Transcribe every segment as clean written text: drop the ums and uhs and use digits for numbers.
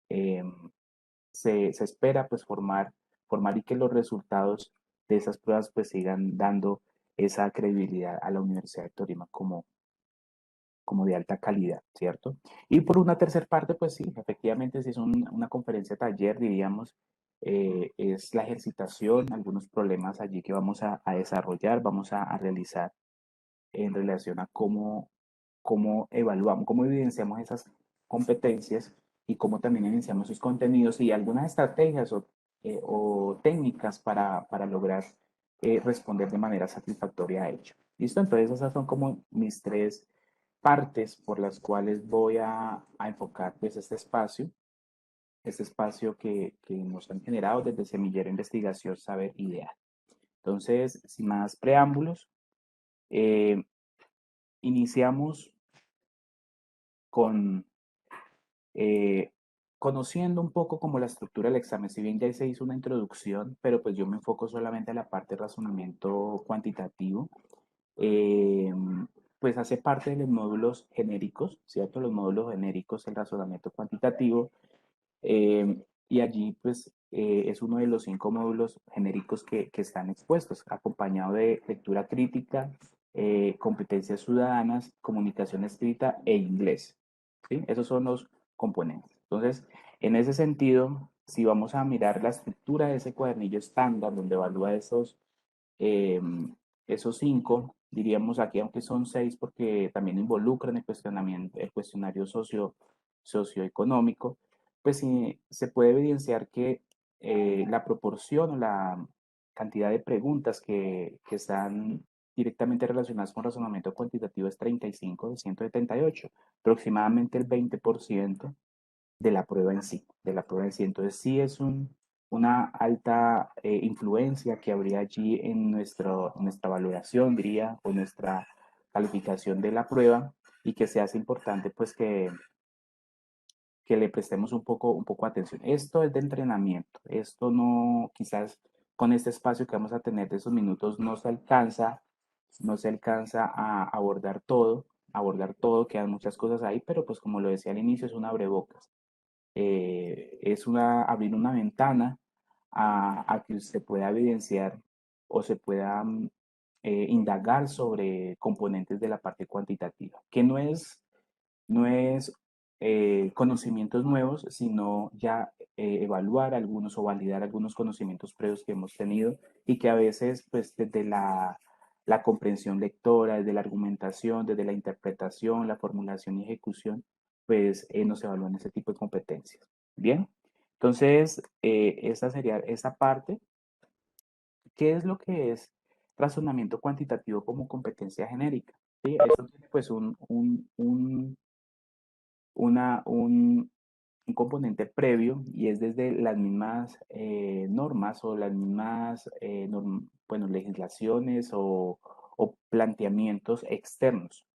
eh, se espera pues formar y que los resultados de esas pruebas pues sigan dando esa credibilidad a la Universidad de Tolima como de alta calidad, ¿cierto? Y por una tercera parte, pues sí, efectivamente, si es una conferencia taller, diríamos, es la ejercitación, algunos problemas allí que vamos a desarrollar, vamos a realizar en relación a cómo evaluamos, cómo evidenciamos esas competencias y cómo también evidenciamos sus contenidos y algunas estrategias o técnicas para lograr responder de manera satisfactoria a ello. ¿Listo? Entonces esas son como mis tres partes por las cuales voy a enfocar pues este espacio que nos han generado desde Semillero Investigación Saber Ideal. Entonces, sin más preámbulos, eh, iniciamos con eh, conociendo un poco como la estructura del examen. Si bien ya se hizo una introducción, pero pues yo me enfoco solamente a la parte de razonamiento cuantitativo. eh, pues hace parte de los módulos genéricos, ¿cierto? Los módulos genéricos, el razonamiento cuantitativo, y allí pues es uno de los 5 módulos genéricos que están expuestos, acompañado de lectura crítica, competencias ciudadanas, comunicación escrita e inglés. ¿Sí? Esos son los componentes. Entonces, en ese sentido, si vamos a mirar la estructura de ese cuadernillo estándar donde evalúa eh, esos 5, diríamos aquí, aunque son 6 porque también involucran el cuestionamiento, el cuestionario socioeconómico, pues sí, se puede evidenciar que la proporción o la cantidad de preguntas que están directamente relacionadas con razonamiento cuantitativo es 35 de 178, aproximadamente el 20% de la prueba en sí, de la prueba en sí. Entonces sí es una alta influencia que habría allí en nuestra valoración, diría, o nuestra calificación de la prueba y que se hace importante pues que le prestemos un poco atención. Esto es de entrenamiento, esto no, quizás con este espacio que vamos a tener de esos minutos no se alcanza a abordar todo, quedan muchas cosas ahí, pero pues como lo decía al inicio, es un abrebocas. Es abrir una ventana a que se pueda evidenciar o se pueda indagar sobre componentes de la parte cuantitativa, que no es conocimientos nuevos, sino ya evaluar algunos o validar algunos conocimientos previos que hemos tenido y que a veces, pues, desde la comprensión lectora, desde la argumentación, desde la interpretación, la formulación y ejecución, pues nos evalúan ese tipo de competencias. Bien, entonces, esa sería esa parte. ¿Qué es lo que es razonamiento cuantitativo como competencia genérica? ¿Sí? Eso tiene pues una, un componente previo y es desde las mismas normas o las mismas bueno, legislaciones o planteamientos externos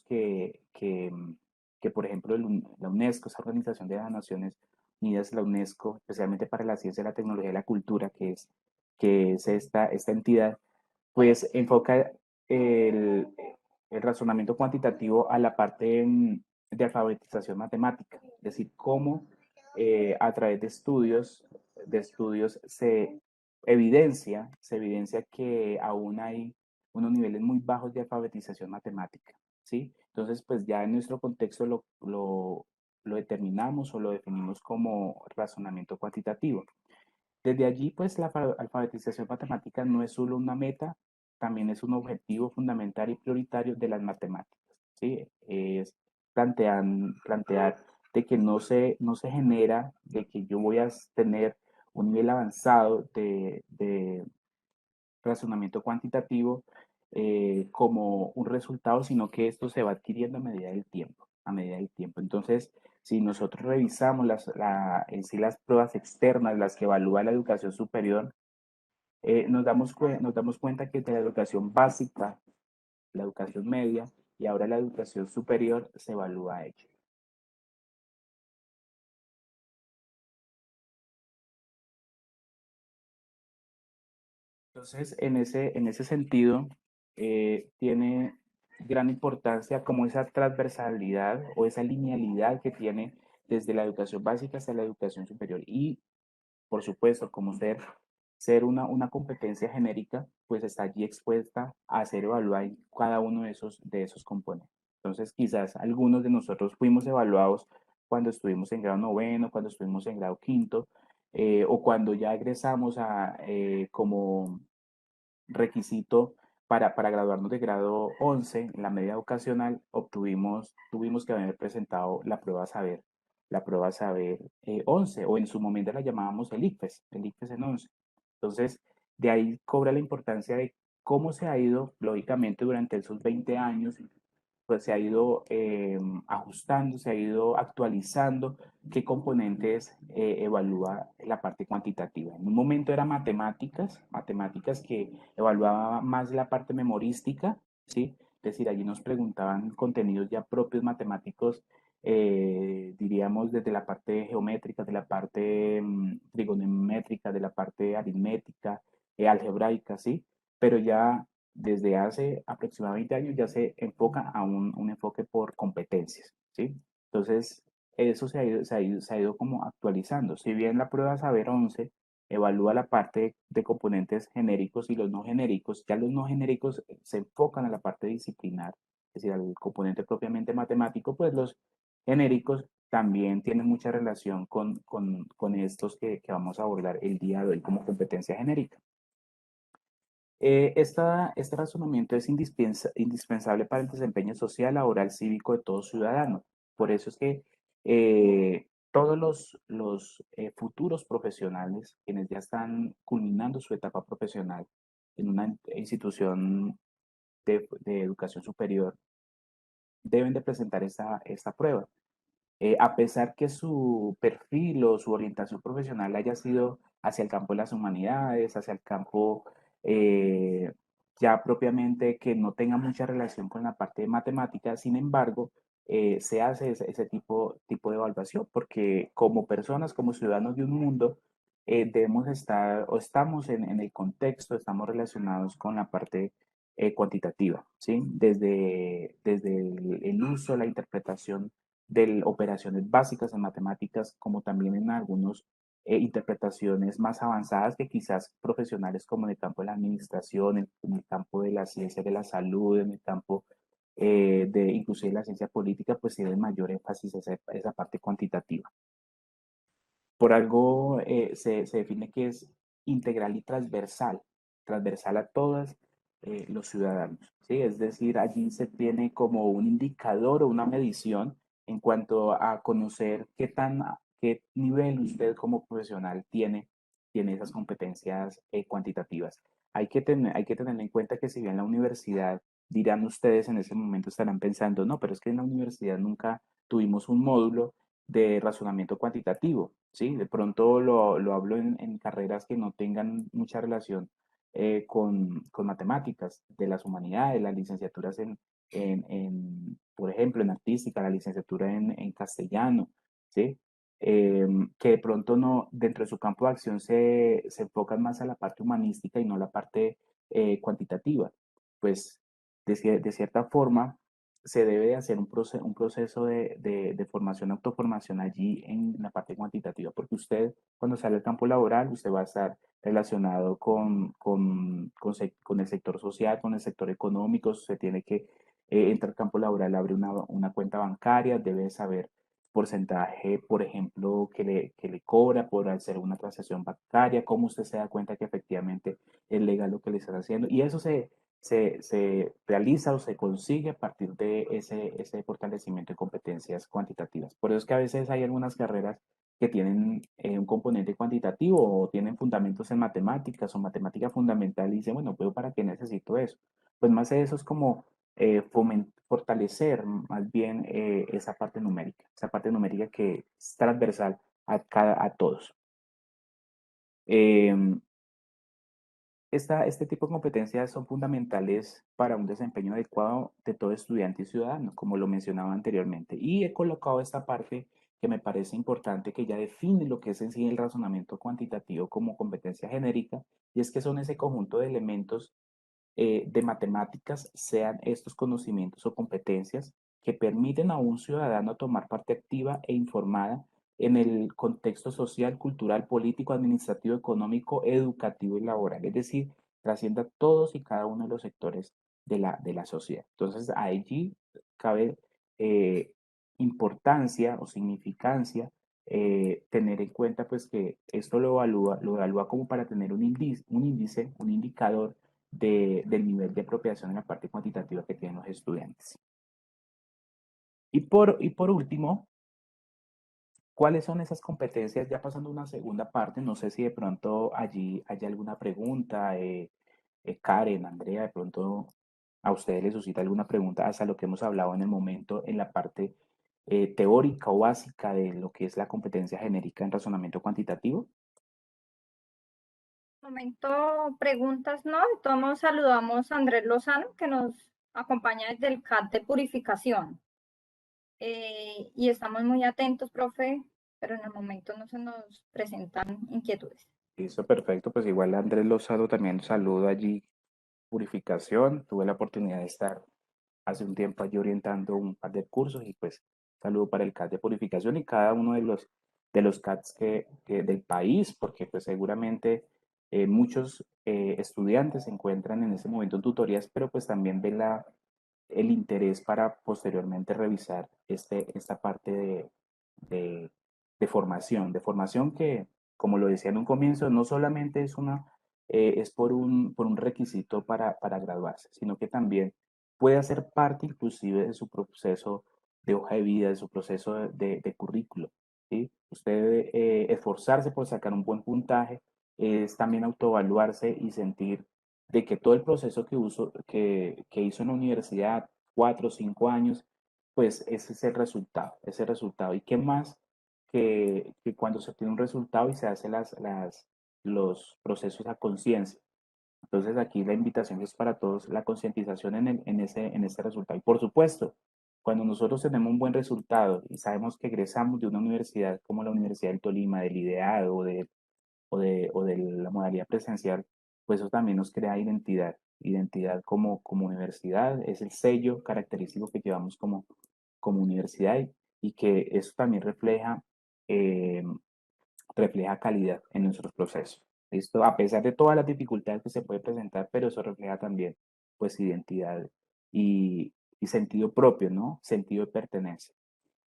que, por ejemplo, la UNESCO, esa organización de las Naciones Unidas, la UNESCO, especialmente para la ciencia, la tecnología y la cultura, que es esta entidad, pues enfoca el, el razonamiento cuantitativo a la parte de alfabetización matemática, es decir, cómo a través de estudios se evidencia que aún hay unos niveles muy bajos de alfabetización matemática, ¿sí? Entonces, pues ya en nuestro contexto lo determinamos o lo definimos como razonamiento cuantitativo. Desde allí, pues la alfabetización matemática no es solo una meta, también es un objetivo fundamental y prioritario de las matemáticas, ¿sí? Es plantear de que no se genera, de que yo voy a tener un nivel avanzado de razonamiento cuantitativo como un resultado, sino que esto se va adquiriendo a medida del tiempo, a medida del tiempo. Entonces, si nosotros revisamos en sí las pruebas externas, las que evalúa la educación superior, nos damos cuenta que de la educación básica, la educación media y ahora la educación superior se evalúa ello. Entonces, en ese sentido, tiene gran importancia como esa transversalidad o esa linealidad que tiene desde la educación básica hasta la educación superior. Y, por supuesto, como ser una competencia genérica, pues está allí expuesta a ser evaluada en cada uno de esos componentes. Entonces, quizás algunos de nosotros fuimos evaluados cuando estuvimos en grado noveno, cuando estuvimos en grado quinto, o cuando ya egresamos como requisito para graduarnos de grado 11 en la media vocacional, tuvimos que haber presentado la prueba saber 11, o en su momento la llamábamos el ICFES en 11. Entonces, de ahí cobra la importancia de cómo se ha ido, lógicamente, durante esos 20 años, pues se ha ido ajustando, se ha ido actualizando qué componentes evalúa la parte cuantitativa. En un momento era matemáticas que evaluaba más la parte memorística, ¿sí? Es decir, allí nos preguntaban contenidos ya propios matemáticos, diríamos desde la parte geométrica, de la parte trigonométrica, de la parte aritmética, algebraica, ¿sí? Pero ya desde hace aproximadamente años ya se enfoca a un enfoque por competencias, ¿sí? Entonces, eso se ha ido como actualizando. Si bien la prueba Saber 11 evalúa la parte de componentes genéricos y los no genéricos, ya los no genéricos se enfocan a la parte disciplinar, es decir, al componente propiamente matemático, pues los genéricos también tienen mucha relación con estos que vamos a abordar el día de hoy como competencia genérica. Este razonamiento es indispensable para el desempeño social, laboral, cívico de todo ciudadano. Por eso es que todos los futuros profesionales, quienes ya están culminando su etapa profesional en una institución de educación superior, deben de presentar esta prueba. A pesar que su perfil o su orientación profesional haya sido hacia el campo de las humanidades, hacia el campo eh, ya propiamente que no tenga mucha relación con la parte de matemáticas, sin embargo, se hace ese tipo de evaluación, porque como personas, como ciudadanos de un mundo, debemos estar o estamos en el contexto, estamos relacionados con la parte cuantitativa, ¿sí? Desde el uso, la interpretación de operaciones básicas en matemáticas, como también en algunas interpretaciones más avanzadas que quizás profesionales como en el campo de la administración, en el campo de la ciencia de la salud, en el campo de inclusive la ciencia política, pues tienen mayor énfasis esa parte cuantitativa. Por algo se define que es integral y transversal a todos los ciudadanos, ¿sí? Es decir, allí se tiene como un indicador o una medición en cuanto a conocer qué nivel usted como profesional tiene esas competencias cuantitativas. Hay que tener en cuenta que si bien la universidad, dirán ustedes en ese momento, estarán pensando, no, pero es que en la universidad nunca tuvimos un módulo de razonamiento cuantitativo, ¿sí? De pronto lo hablo en carreras que no tengan mucha relación con matemáticas, de las humanidades, las licenciaturas por ejemplo, en artística, la licenciatura en castellano, ¿sí? Que de pronto no, dentro de su campo de acción se enfocan más a la parte humanística y no la parte cuantitativa. Pues de cierta forma, se debe de hacer un proceso de formación, autoformación allí en la parte cuantitativa, porque usted cuando sale al campo laboral, usted va a estar relacionado con el sector social, con el sector económico, usted tiene que entrar al campo laboral, abre una cuenta bancaria, debe saber porcentaje, por ejemplo, que le cobra por hacer una transacción bancaria, cómo usted se da cuenta que efectivamente es legal lo que le están haciendo, y eso se realiza o se consigue a partir de ese fortalecimiento de competencias cuantitativas. Por eso es que a veces hay algunas carreras que tienen un componente cuantitativo o tienen fundamentos en matemáticas o matemática fundamental y dicen, bueno, pero ¿para qué necesito eso? Pues más de eso es como fortalecer más bien esa parte numérica que es transversal a todos. Em, este tipo de competencias son fundamentales para un desempeño adecuado de todo estudiante y ciudadano, como lo mencionaba anteriormente. Y he colocado esta parte que me parece importante, que ya define lo que es en sí el razonamiento cuantitativo como competencia genérica, y es que son ese conjunto de elementos de matemáticas, sean estos conocimientos o competencias que permiten a un ciudadano tomar parte activa e informada en el contexto social, cultural, político, administrativo, económico, educativo y laboral. Es decir, trascienda todos y cada uno de los sectores de la sociedad. Entonces, allí cabe importancia o significancia tener en cuenta pues que esto lo evalúa como para tener un indicador del nivel de apropiación en la parte cuantitativa que tienen los estudiantes. Y por último, ¿cuáles son esas competencias? Ya pasando a una segunda parte, no sé si de pronto allí hay alguna pregunta, Karen, Andrea, de pronto a ustedes les suscita alguna pregunta hasta lo que hemos hablado en el momento en la parte teórica o básica de lo que es la competencia genérica en razonamiento cuantitativo. Momento preguntas, ¿no? Entonces saludamos a Andrés Lozano, que nos acompaña desde el CAT de purificación. Y estamos muy atentos, profe, pero en el momento no se nos presentan inquietudes. Listo, perfecto. Pues igual Andrés Lozado también saludo allí, purificación. Tuve la oportunidad de estar hace un tiempo allí orientando un par de cursos y pues saludo para el CAT de purificación y cada uno de los CATs del país, porque pues seguramente muchos estudiantes se encuentran en ese momento en tutorías, pero pues también ven el interés para posteriormente revisar esta parte de, de formación que, como lo decía en un comienzo, no solamente es por un requisito para graduarse, sino que también puede hacer parte inclusive de su proceso de hoja de vida, de su proceso de currículo. ¿Sí? Usted debe esforzarse por sacar un buen puntaje, es también autoevaluarse y sentir de que todo el proceso que hizo en la universidad, 4 o 5 años, pues ese es el resultado, ese resultado. ¿Y qué más que cuando se tiene un resultado y se hacen los procesos a conciencia? Entonces aquí la invitación es para todos, la concientización en ese resultado. Y por supuesto, cuando nosotros tenemos un buen resultado y sabemos que egresamos de una universidad como la Universidad del Tolima, del IDEAD o de la modalidad presencial, pues eso también nos crea identidad. Identidad como universidad es el sello característico que llevamos como universidad y que eso también eh, refleja calidad en nuestros procesos. ¿Listo? A pesar de todas las dificultades que se puede presentar, pero eso refleja también pues identidad y sentido propio, ¿no? Sentido de pertenencia.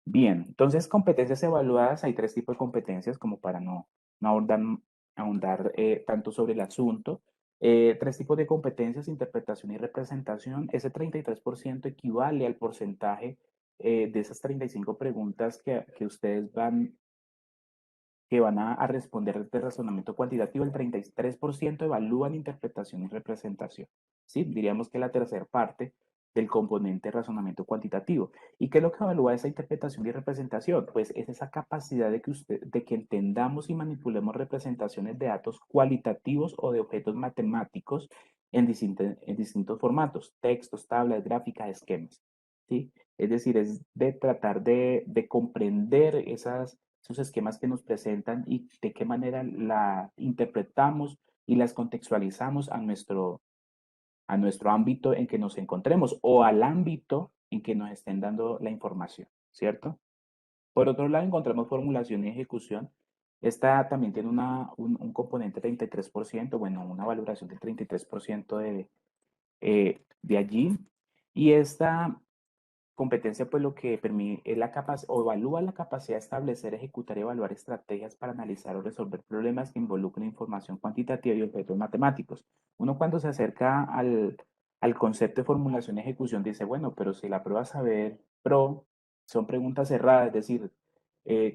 Bien, entonces competencias evaluadas, hay tres tipos de competencias como para no ahondar tanto sobre el asunto. Tres tipos de competencias, interpretación y representación. Ese 33% equivale al porcentaje de esas 35 preguntas que ustedes que van a responder este razonamiento cuantitativo. El 33% evalúan interpretación y representación. ¿Sí? Diríamos que la tercera parte del componente de razonamiento cuantitativo. ¿Y qué es lo que evalúa esa interpretación y representación? Pues es esa capacidad de que entendamos y manipulemos representaciones de datos cualitativos o de objetos matemáticos en distintos formatos, textos, tablas, gráficas, esquemas. ¿Sí? Es decir, es de tratar de comprender esos esquemas que nos presentan y de qué manera la interpretamos y las contextualizamos a nuestro ámbito en que nos encontremos o al ámbito en que nos estén dando la información, ¿cierto? Por otro lado, encontramos formulación y ejecución. Esta también tiene un componente 33%, bueno, una valoración del 33% de allí. Y esta competencia, pues lo que permite es la capacidad o evalúa la capacidad de establecer, ejecutar y evaluar estrategias para analizar o resolver problemas que involucren información cuantitativa y objetos matemáticos. Uno cuando se acerca al concepto de formulación y ejecución dice, bueno, pero si la prueba saber pro son preguntas cerradas, es decir,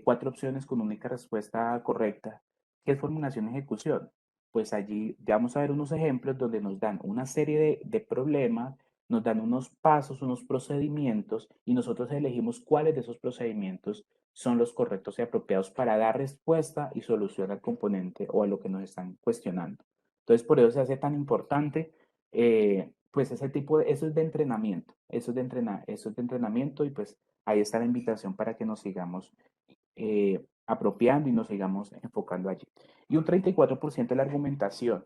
4 opciones con única respuesta correcta, ¿qué es formulación y ejecución? Pues allí ya vamos a ver unos ejemplos donde nos dan una serie de problemas, nos dan unos pasos, unos procedimientos y nosotros elegimos cuáles de esos procedimientos son los correctos y apropiados para dar respuesta y solución al componente o a lo que nos están cuestionando. Entonces, por eso se hace tan importante, pues ese tipo eso es de entrenamiento, eso es de entrenamiento y pues ahí está la invitación para que nos sigamos apropiando y nos sigamos enfocando allí. Y un 34% de la argumentación.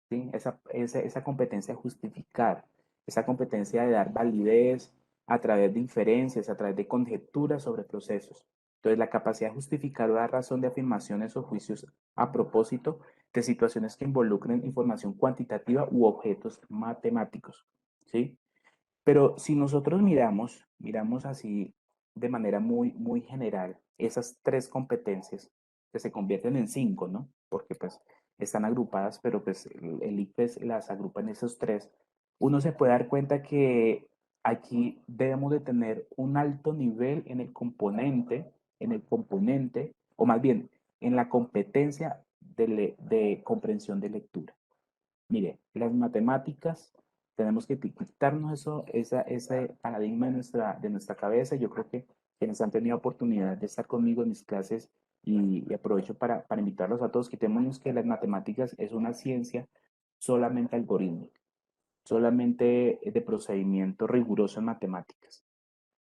¿Sí? Esa competencia de justificar, esa competencia de dar validez a través de inferencias, a través de conjeturas sobre procesos. Entonces, la capacidad de justificar o dar razón de afirmaciones o juicios a propósito de situaciones que involucren información cuantitativa u objetos matemáticos, ¿sí? Pero si nosotros miramos así de manera muy general esas tres competencias que se convierten en cinco, ¿no? Porque pues están agrupadas, pero pues el ICFES las agrupa en esos tres. Uno se puede dar cuenta que aquí debemos de tener un alto nivel o más bien en la competencia de comprensión de lectura. Mire, las matemáticas, tenemos que quitarnos ese paradigma de nuestra cabeza. Yo creo que quienes han tenido oportunidad de estar conmigo en mis clases y aprovecho para invitarlos a todos, quitémonos que las matemáticas es una ciencia solamente algorítmica, solamente de procedimiento riguroso en matemáticas.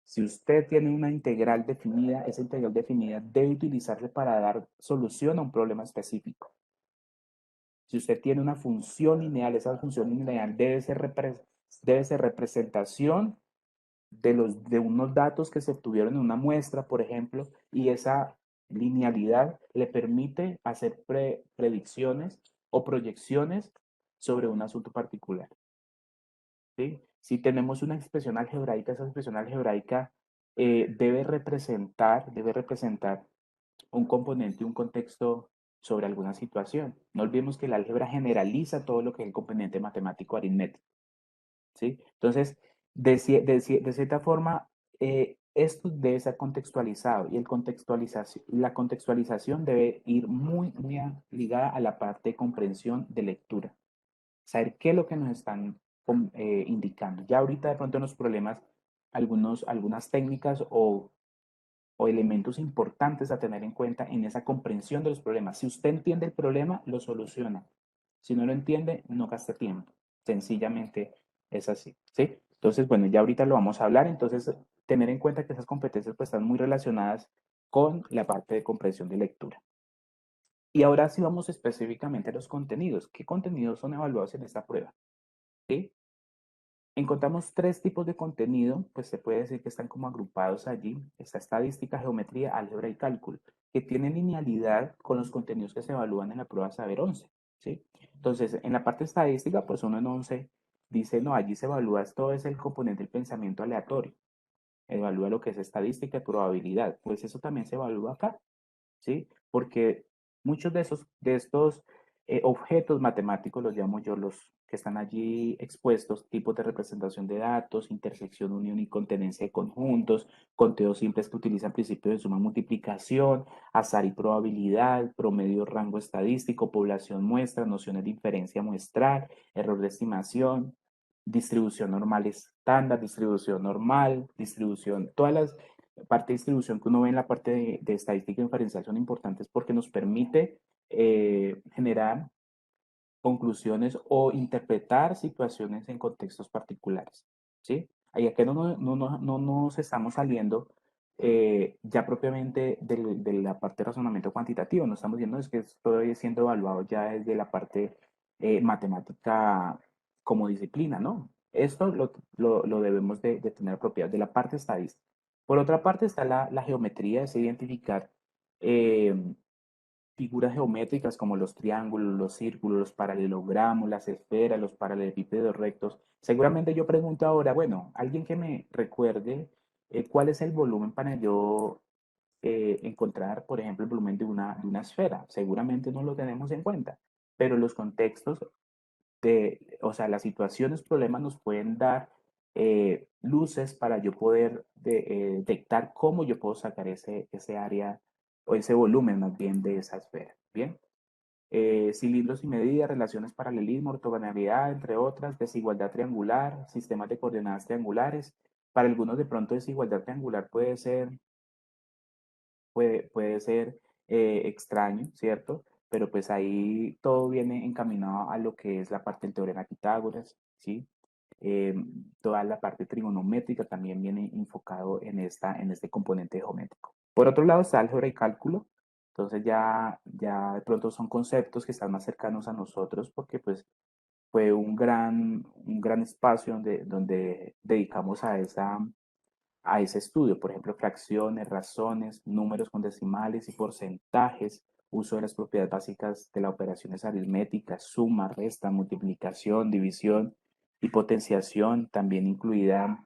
Si usted tiene una integral definida, esa integral definida debe utilizarse para dar solución a un problema específico. Si usted tiene una función lineal, esa función lineal debe ser representación de unos datos que se obtuvieron en una muestra, por ejemplo, y esa linealidad le permite hacer predicciones o proyecciones sobre un asunto particular. ¿Sí? Si tenemos una expresión algebraica, esa expresión algebraica debe representar un componente, un contexto sobre alguna situación. No olvidemos que el álgebra generaliza todo lo que es el componente matemático aritmético, ¿sí? Entonces, de cierta forma, esto debe ser contextualizado y la contextualización debe ir muy ligada a la parte de comprensión de lectura. Saber qué es lo que nos están indicando. Ya ahorita de pronto en los problemas, algunas técnicas o elementos importantes a tener en cuenta en esa comprensión de los problemas. Si usted entiende el problema, lo soluciona. Si no lo entiende, no gasta tiempo. Sencillamente es así, ¿sí? Entonces, bueno, ya ahorita lo vamos a hablar. Entonces, tener en cuenta que esas competencias pues, están muy relacionadas con la parte de comprensión de lectura. Y ahora sí vamos específicamente a los contenidos. ¿Qué contenidos son evaluados en esta prueba? ¿Sí? Encontramos tres tipos de contenido, pues se puede decir que están como agrupados allí. Está estadística, geometría, álgebra y cálculo, que tienen linealidad con los contenidos que se evalúan en la prueba Saber 11, ¿sí? Entonces, en la parte estadística, pues uno en 11 dice, no, allí se evalúa todo es el componente del pensamiento aleatorio. Evalúa lo que es estadística y probabilidad. Pues eso también se evalúa acá. ¿Sí? Porque muchos de estos objetos matemáticos, los llamo yo, los que están allí expuestos, tipos de representación de datos, intersección, unión y contenencia de conjuntos, conteos simples que utilizan principios de suma multiplicación, azar y probabilidad, promedio rango estadístico, población muestra, nociones de inferencia muestral, error de estimación, distribución normal estándar, distribución normal, distribución, todas las parte de distribución que uno ve en la parte de estadística inferencial son importantes porque nos permite generar conclusiones o interpretar situaciones en contextos particulares, ¿sí? Ahí acá no nos estamos saliendo ya propiamente de la parte de razonamiento cuantitativo, no estamos diciendo es que estoy siendo evaluado ya desde la parte matemática como disciplina, ¿no? Esto lo debemos de tener propiedad de la parte estadística. Por otra parte está la geometría, es identificar figuras geométricas como los triángulos, los círculos, los paralelogramos, las esferas, los paralelepípedos rectos. Seguramente yo pregunto ahora, bueno, alguien que me recuerde cuál es el volumen para yo encontrar, por ejemplo, el volumen de una esfera. Seguramente no lo tenemos en cuenta, pero los contextos o sea, las situaciones, problemas nos pueden dar luces para yo poder detectar cómo yo puedo sacar ese área o ese volumen más bien de esa esfera. Bien. Cilindros y medidas, relaciones paralelismo, ortogonalidad, entre otras, desigualdad triangular, sistemas de coordenadas triangulares. Para algunos de pronto desigualdad triangular puede ser extraño, ¿cierto? Pero pues ahí todo viene encaminado a lo que es la parte del teorema de Pitágoras, ¿sí? Toda la parte trigonométrica también viene enfocado en este componente geométrico. Por otro lado está álgebra y cálculo, entonces ya de pronto son conceptos que están más cercanos a nosotros porque pues fue un gran espacio donde dedicamos a ese estudio, por ejemplo, fracciones, razones, números con decimales y porcentajes, uso de las propiedades básicas de las operaciones aritméticas, suma, resta, multiplicación, división y potenciación, también incluida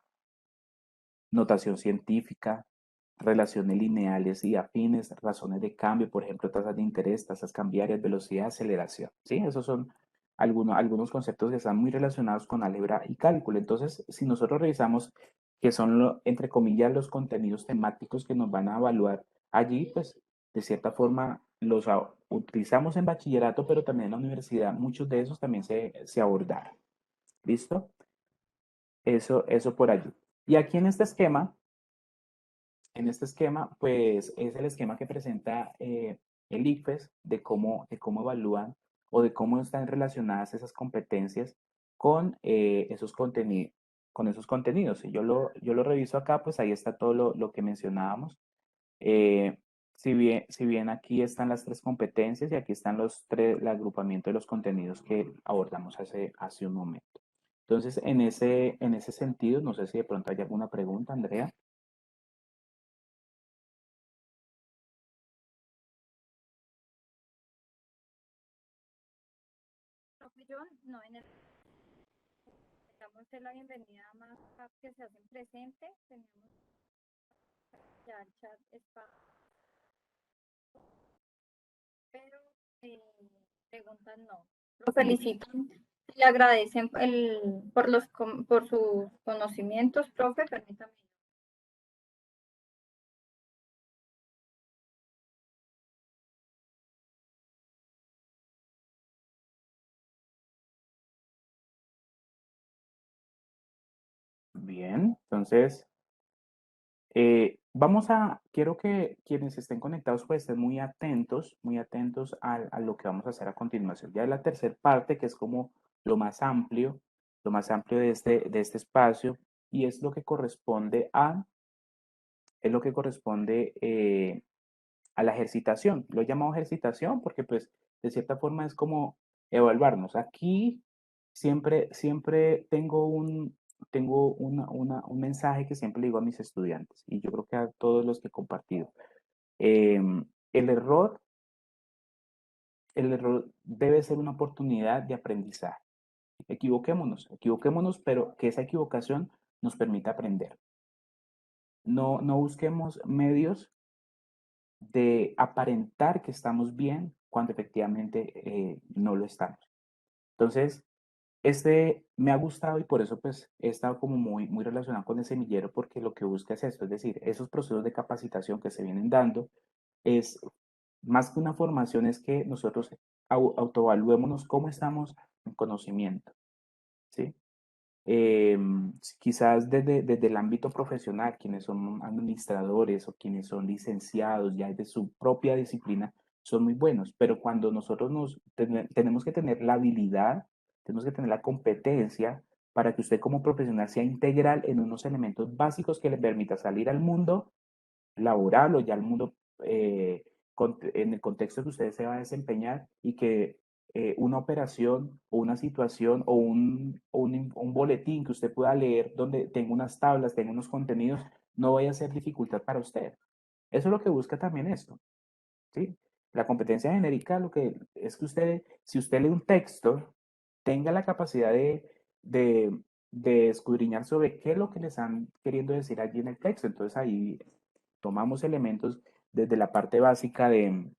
notación científica, relaciones lineales y afines, razones de cambio, por ejemplo, tasas de interés, tasas cambiarias, velocidad, aceleración. ¿Sí? Esos son algunos conceptos que están muy relacionados con álgebra y cálculo. Entonces, si nosotros revisamos qué son, entre comillas, los contenidos temáticos que nos van a evaluar allí, pues de cierta forma los utilizamos en bachillerato, pero también en la universidad, muchos de esos también se abordaron. ¿Listo? Eso por allí. Y aquí en este esquema, pues es el esquema que presenta el ICFES de cómo evalúan o de cómo están relacionadas esas competencias con, con esos contenidos. Si yo lo reviso acá, pues ahí está todo lo que mencionábamos. Eh, si bien aquí están las tres competencias y aquí están el agrupamiento de los contenidos que abordamos hace un momento. Entonces, en ese sentido, no sé si de pronto hay alguna pregunta, Andrea. Profe John, no, damos la bienvenida a más apps que se hacen presentes. Tenemos ya el chat está, pero eh, preguntas no. Lo felicitan, le agradecen por sus conocimientos, profe. Permítame. Bien, entonces quiero que quienes estén conectados pues estén muy atentos a lo que vamos a hacer a continuación. Ya la tercera parte, que es como lo más amplio de este espacio, y es lo que corresponde es lo que corresponde a la ejercitación. Lo he llamado ejercitación porque pues de cierta forma es como evaluarnos. Aquí siempre tengo un mensaje que siempre le digo a mis estudiantes y yo creo que a todos los que he compartido. El error, el error debe ser una oportunidad de aprendizaje. Equivoquémonos, pero que esa equivocación nos permita aprender. No busquemos medios de aparentar que estamos bien cuando efectivamente no lo estamos. Entonces, este me ha gustado y por eso pues he estado como muy relacionado con el semillero porque lo que busca es esto, es decir, esos procesos de capacitación que se vienen dando es más que una formación, es que nosotros autoevaluémonos cómo estamos en conocimiento, ¿sí? eh, Quizás desde el ámbito profesional, quienes son administradores o quienes son licenciados ya de su propia disciplina, son muy buenos, pero cuando nosotros tenemos que tener la habilidad, tenemos que tener la competencia para que usted como profesional sea integral en unos elementos básicos que le permita salir al mundo laboral o ya al mundo en el contexto que usted se va a desempeñar y que una operación o una situación o un boletín que usted pueda leer donde tenga unas tablas, tenga unos contenidos, no vaya a ser dificultad para usted. Eso es lo que busca también esto, ¿sí? La competencia genérica lo que es que usted, si usted lee un texto, tenga la capacidad de, de escudriñar sobre qué es lo que le están queriendo decir allí en el texto. Entonces ahí tomamos elementos desde la parte básica de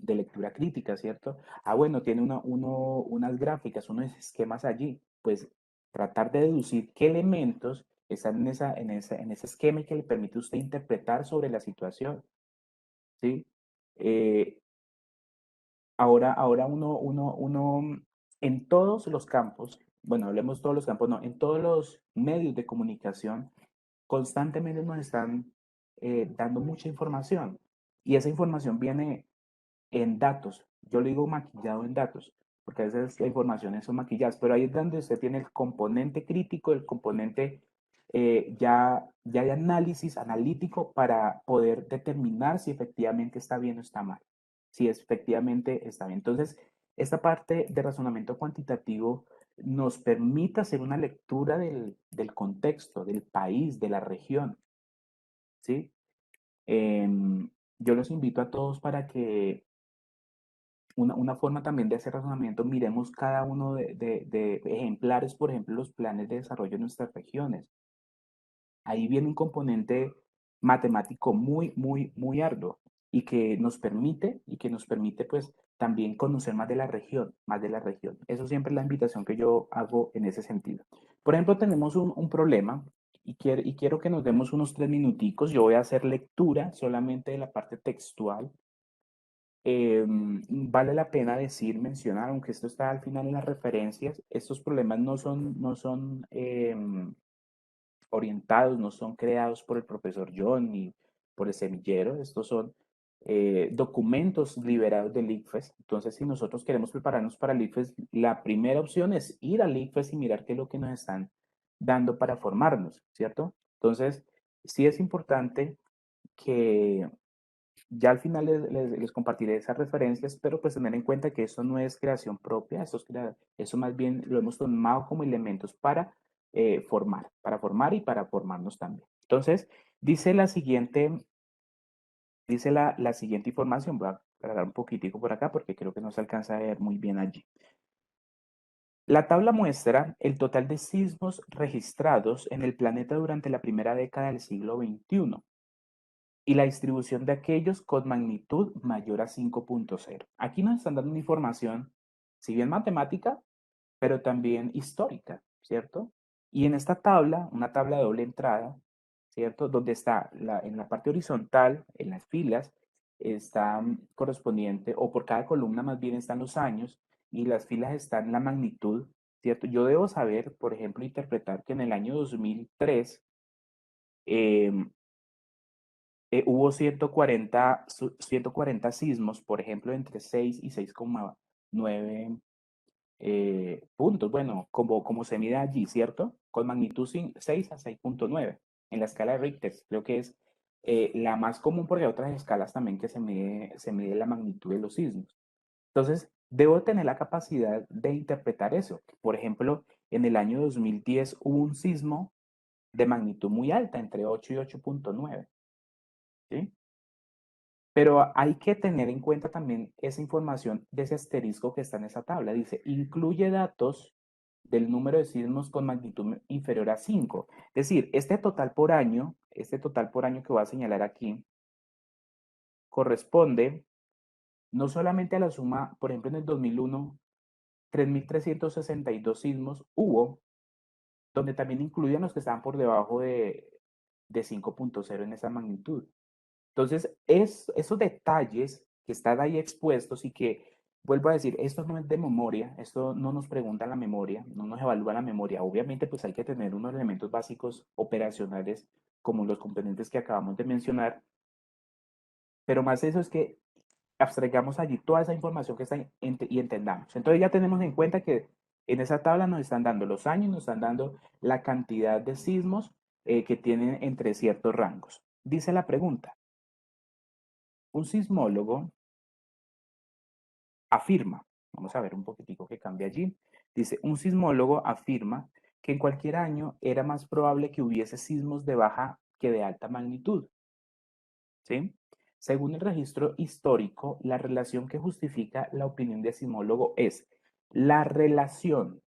lectura crítica, ¿cierto? Ah, bueno, tiene unas gráficas, unos esquemas allí, pues tratar de deducir qué elementos están en ese esquema y que le permite a usted interpretar sobre la situación, ¿sí? Eh, ahora uno, en todos los campos, bueno, hablemos todos los campos, no, en todos los medios de comunicación, constantemente nos están dando mucha información y esa información viene en datos. Yo le digo maquillado en datos, porque a veces las informaciones son maquilladas, pero ahí es donde usted tiene el componente crítico, el componente ya de análisis analítico para poder determinar si efectivamente está bien o está mal, si efectivamente está bien. Entonces, esta parte de razonamiento cuantitativo nos permite hacer una lectura del contexto, del país, de la región. ¿sí? Yo los invito a todos para que una forma también de hacer razonamiento, miremos cada uno de ejemplares, por ejemplo, los planes de desarrollo de nuestras regiones. Ahí viene un componente matemático muy, muy, muy arduo y que nos permite pues también conocer más de la región, más de la región. Eso siempre es la invitación que yo hago en ese sentido. Por ejemplo, tenemos un problema y quiero que nos demos unos 3 minuticos. Yo voy a hacer lectura solamente de la parte textual. Vale la pena decir, mencionar, aunque esto está al final en las referencias, estos problemas no son orientados, no son creados por el profesor John ni por el semillero, estos son documentos liberados del ICFES. Entonces, si nosotros queremos prepararnos para el ICFES, la primera opción es ir al ICFES y mirar qué es lo que nos están dando para formarnos, ¿cierto? Entonces, sí es importante que ya al final les compartiré esas referencias, pero pues tener en cuenta que eso no es creación propia, eso más bien lo hemos tomado como elementos para formar y para formarnos también. Entonces, dice la siguiente información, voy a cargar un poquitico por acá porque creo que no se alcanza a ver muy bien allí. La tabla muestra el total de sismos registrados en el planeta durante la primera década del siglo XXI y la distribución de aquellos con magnitud mayor a 5.0. Aquí nos están dando una información, si bien matemática, pero también histórica, ¿cierto? Y en esta tabla, una tabla de doble entrada, ¿cierto? Donde está en la parte horizontal, en las filas, está correspondiente, o por cada columna más bien están los años, y las filas están la magnitud, ¿cierto? Yo debo saber, por ejemplo, interpretar que en el año 2003 eh, hubo 140 sismos, por ejemplo, entre 6 y 6,9 puntos. Bueno, como se mide allí, ¿cierto? Con magnitud 6 a 6.9 en la escala de Richter. Creo que es la más común porque hay otras escalas también que se mide la magnitud de los sismos. Entonces, debo tener la capacidad de interpretar eso. Por ejemplo, en el año 2010 hubo un sismo de magnitud muy alta, entre 8 y 8.9, ¿sí? Pero hay que tener en cuenta también esa información de ese asterisco que está en esa tabla. Dice, incluye datos del número de sismos con magnitud inferior a 5. Es decir, este total por año que voy a señalar aquí, corresponde no solamente a la suma, por ejemplo, en el 2001, 3.362 sismos hubo, donde también incluían los que estaban por debajo de 5.0 en esa magnitud. Entonces, esos detalles que están ahí expuestos y que, vuelvo a decir, esto no es de memoria, esto no nos pregunta la memoria, no nos evalúa la memoria. Obviamente, pues hay que tener unos elementos básicos operacionales como los componentes que acabamos de mencionar, pero más eso es que abstraigamos allí toda esa información que está y entendamos. Entonces ya tenemos en cuenta que en esa tabla nos están dando los años, nos están dando la cantidad de sismos que tienen entre ciertos rangos. Dice la pregunta, un sismólogo afirma, vamos a ver un poquitico que cambia allí, dice, un sismólogo afirma que en cualquier año era más probable que hubiese sismos de baja que de alta magnitud, ¿sí? Según el registro histórico, la relación que justifica la opinión del sismólogo es la relación.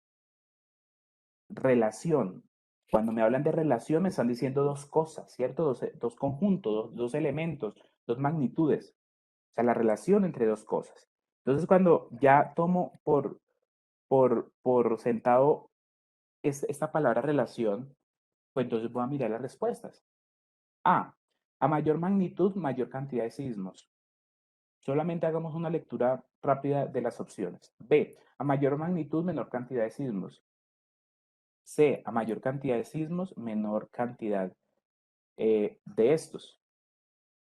Cuando me hablan de relación me están diciendo dos cosas, ¿cierto? Dos conjuntos, dos elementos, dos magnitudes. O sea, la relación entre dos cosas. Entonces, cuando ya tomo por sentado esta palabra relación, pues entonces voy a mirar las respuestas. A mayor magnitud, mayor cantidad de sismos. Solamente hagamos una lectura rápida de las opciones. B, a mayor magnitud, menor cantidad de sismos. C, a mayor cantidad de sismos, menor cantidad de estos.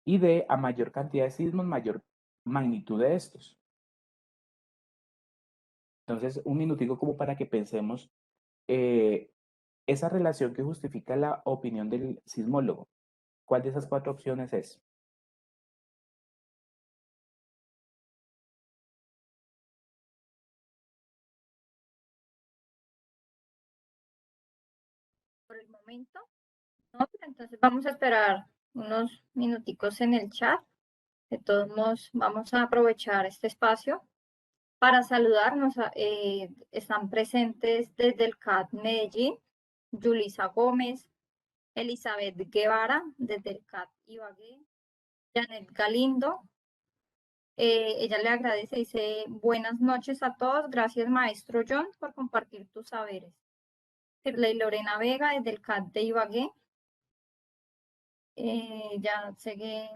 Y D, a mayor cantidad de sismos, mayor magnitud de estos. Entonces, un minutico como para que pensemos eh, esa relación que justifica la opinión del sismólogo. ¿Cuál de esas cuatro opciones es? Por el momento, no, pero entonces vamos a esperar unos minuticos en el chat. De todos modos, vamos a aprovechar este espacio para saludarnos. Están presentes desde el CAT Medellín, Yulisa Gómez, Elizabeth Guevara, desde el CAT Ibagué, Janet Galindo. Ella le agradece, dice, buenas noches a todos, gracias maestro John por compartir tus saberes. Shirley Lorena Vega, desde el CAT de Ibagué. Ya sigue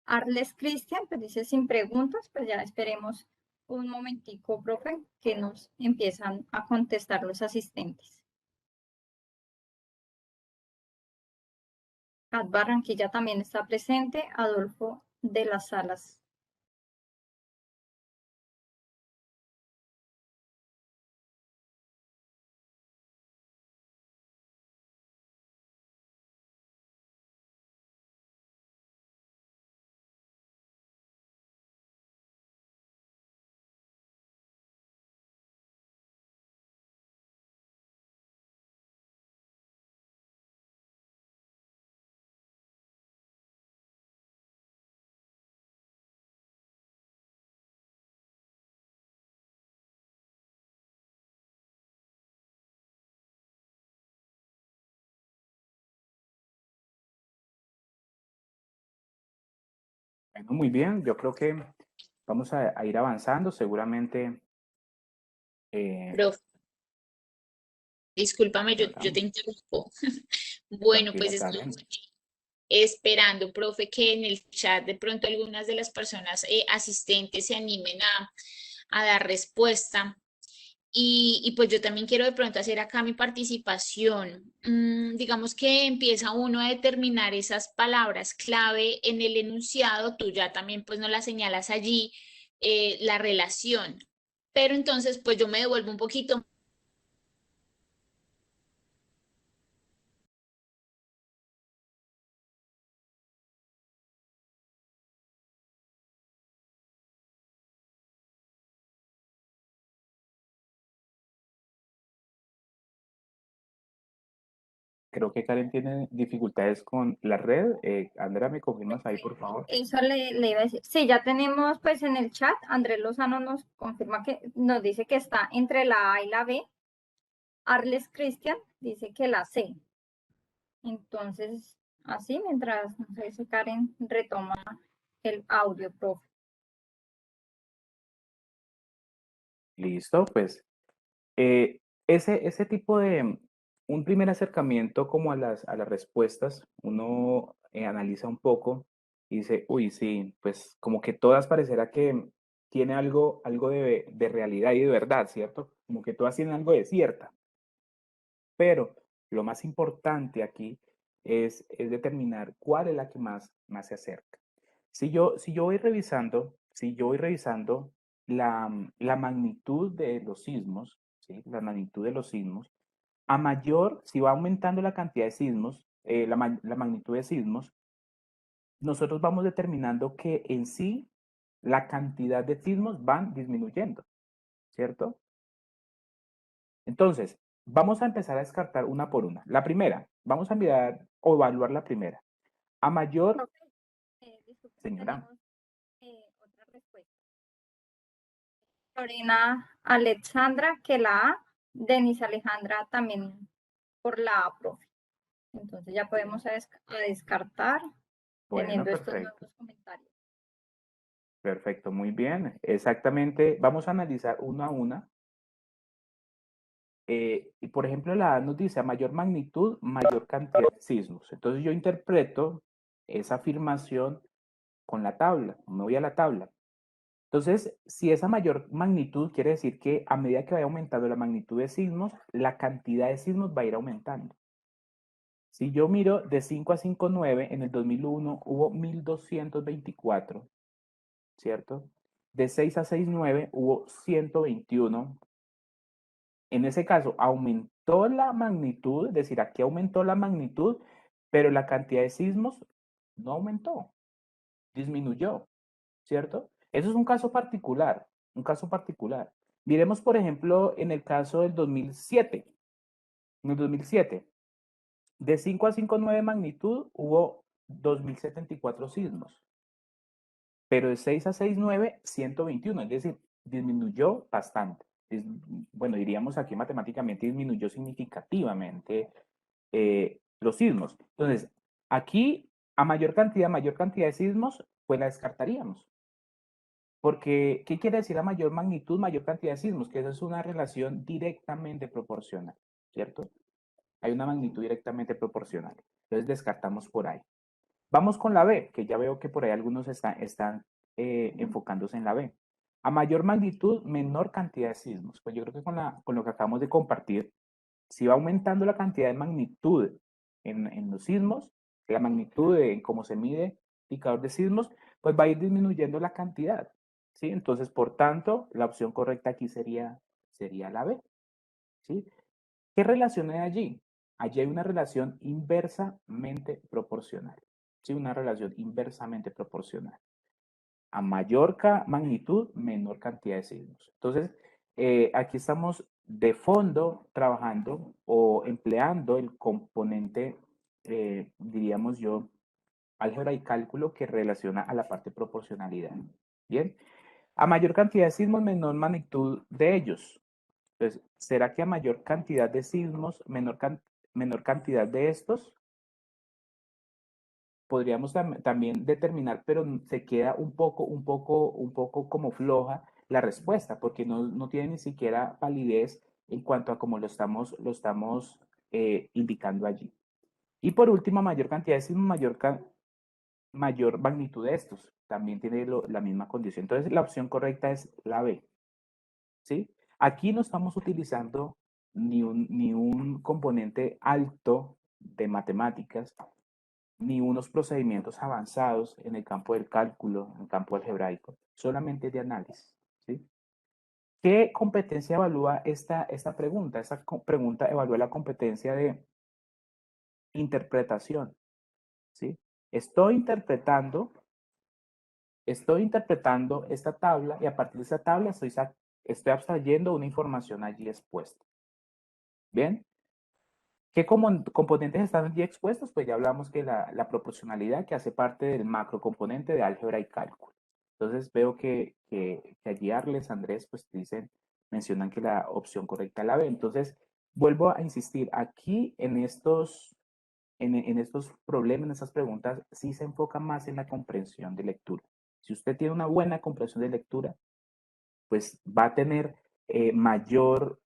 Arles Cristian, pues dice sin preguntas, pues ya esperemos un momentico, profe, que nos empiezan a contestar los asistentes. Cat Barranquilla también está presente, Adolfo de las Salas. Bueno, muy bien, yo creo que vamos a ir avanzando, seguramente. Profe, discúlpame, yo te interrumpo. Bueno, pues Tranquila, estoy Karen. esperando, profe, que en el chat de pronto algunas de las personas asistentes se animen a dar respuesta. Y pues yo también quiero de pronto hacer acá mi participación. Digamos que empieza uno a determinar esas palabras clave en el enunciado, tú ya también pues no las señalas allí, la relación. Pero entonces pues yo me devuelvo un poquito. Creo que Karen tiene dificultades con la red. Andrea, ¿me confirmas ahí, por favor? Eso le iba a decir. Sí, ya tenemos pues en el chat, Andrés Lozano nos confirma que nos dice que está entre la A y la B. Arles Cristian dice que la C. Entonces, así mientras, no sé si Karen retoma el audio, profe. Listo, pues ese tipo de, un primer acercamiento como a las respuestas, uno analiza un poco y dice, uy, sí, pues como que todas parecerá que tiene algo de realidad y de verdad, ¿cierto? Como que todas tienen algo de cierta. Pero lo más importante aquí es determinar cuál es la que más se acerca. Si yo voy revisando la magnitud de los sismos, ¿sí? La magnitud de los sismos, a mayor, si va aumentando la cantidad de sismos, la magnitud de sismos, nosotros vamos determinando que en sí la cantidad de sismos van disminuyendo, ¿cierto? Entonces, vamos a empezar a descartar una por una. La primera, vamos a mirar o evaluar la primera. A mayor, Profe, disculpe, señora, tenemos otra respuesta. Lorena Alexandra, que la A. Denis Alejandra también por la A, profe. Entonces ya podemos a descartar bueno, teniendo estos perfecto, nuevos comentarios. perfecto, muy bien. Exactamente, vamos a analizar una a una. Y por ejemplo, la A nos dice a mayor magnitud, mayor cantidad de sismos. Entonces yo interpreto esa afirmación con la tabla, me voy a la tabla. Entonces, si esa mayor magnitud quiere decir que a medida que vaya aumentando la magnitud de sismos, la cantidad de sismos va a ir aumentando. Si yo miro de 5 a 5,9, en el 2001 hubo 1224, ¿cierto? De 6 a 6,9 hubo 121. En ese caso, aumentó la magnitud, es decir, aquí aumentó la magnitud, pero la cantidad de sismos no aumentó, disminuyó, ¿cierto? Eso es un caso particular, un caso particular. Miremos, por ejemplo, en el caso del 2007. En el 2007, De 5 a 5,9 magnitud hubo 2.074 sismos, pero de 6 a 6,9, 121, es decir, disminuyó bastante. Bueno, diríamos aquí matemáticamente disminuyó significativamente los sismos. Entonces, aquí a mayor cantidad de sismos, pues la descartaríamos. Porque, ¿qué quiere decir a mayor magnitud, mayor cantidad de sismos? Que esa es una relación directamente proporcional, ¿cierto? Hay una magnitud directamente proporcional. Entonces descartamos por ahí. Vamos con la B, que ya veo que por ahí algunos están enfocándose en la B. A mayor magnitud, menor cantidad de sismos. Pues yo creo que con lo que acabamos de compartir, si va aumentando la cantidad de magnitud en los sismos, la magnitud en cómo se mide indicador de sismos, pues va a ir disminuyendo la cantidad. ¿Sí? Entonces, por tanto, la opción correcta aquí sería la B. ¿Sí? ¿Qué relación hay allí? Allí hay una relación inversamente proporcional. ¿Sí? Una relación inversamente proporcional. A mayor magnitud, menor cantidad de sismos. Entonces, aquí estamos de fondo trabajando o empleando el componente, diríamos yo, álgebra y cálculo que relaciona a la parte proporcionalidad. Bien. A mayor cantidad de sismos, menor magnitud de ellos. Entonces, ¿será que a mayor cantidad de sismos, menor cantidad de estos? Podríamos también determinar, pero se queda un poco como floja la respuesta, porque no tiene ni siquiera validez en cuanto a cómo lo estamos indicando allí. Y por último, mayor cantidad de sismos, mayor magnitud de estos. También tiene la misma condición. Entonces, la opción correcta es la B. ¿Sí? Aquí no estamos utilizando ni un componente alto de matemáticas, ni unos procedimientos avanzados en el campo del cálculo, en el campo algebraico, solamente de análisis. ¿Sí? ¿Qué competencia evalúa esta pregunta? Esta pregunta evalúa la competencia de interpretación. ¿Sí? Estoy interpretando esta tabla y a partir de esta tabla estoy abstrayendo una información allí expuesta. Bien. ¿Qué componentes están allí expuestos? Pues ya hablamos que la proporcionalidad que hace parte del macro componente de álgebra y cálculo. Entonces veo que allí Arles, Andrés, pues mencionan que la opción correcta es la B. Entonces vuelvo a insistir, aquí en estos problemas, en estas preguntas, sí se enfoca más en la comprensión de lectura. Si usted tiene una buena comprensión de lectura, pues va a tener mayor,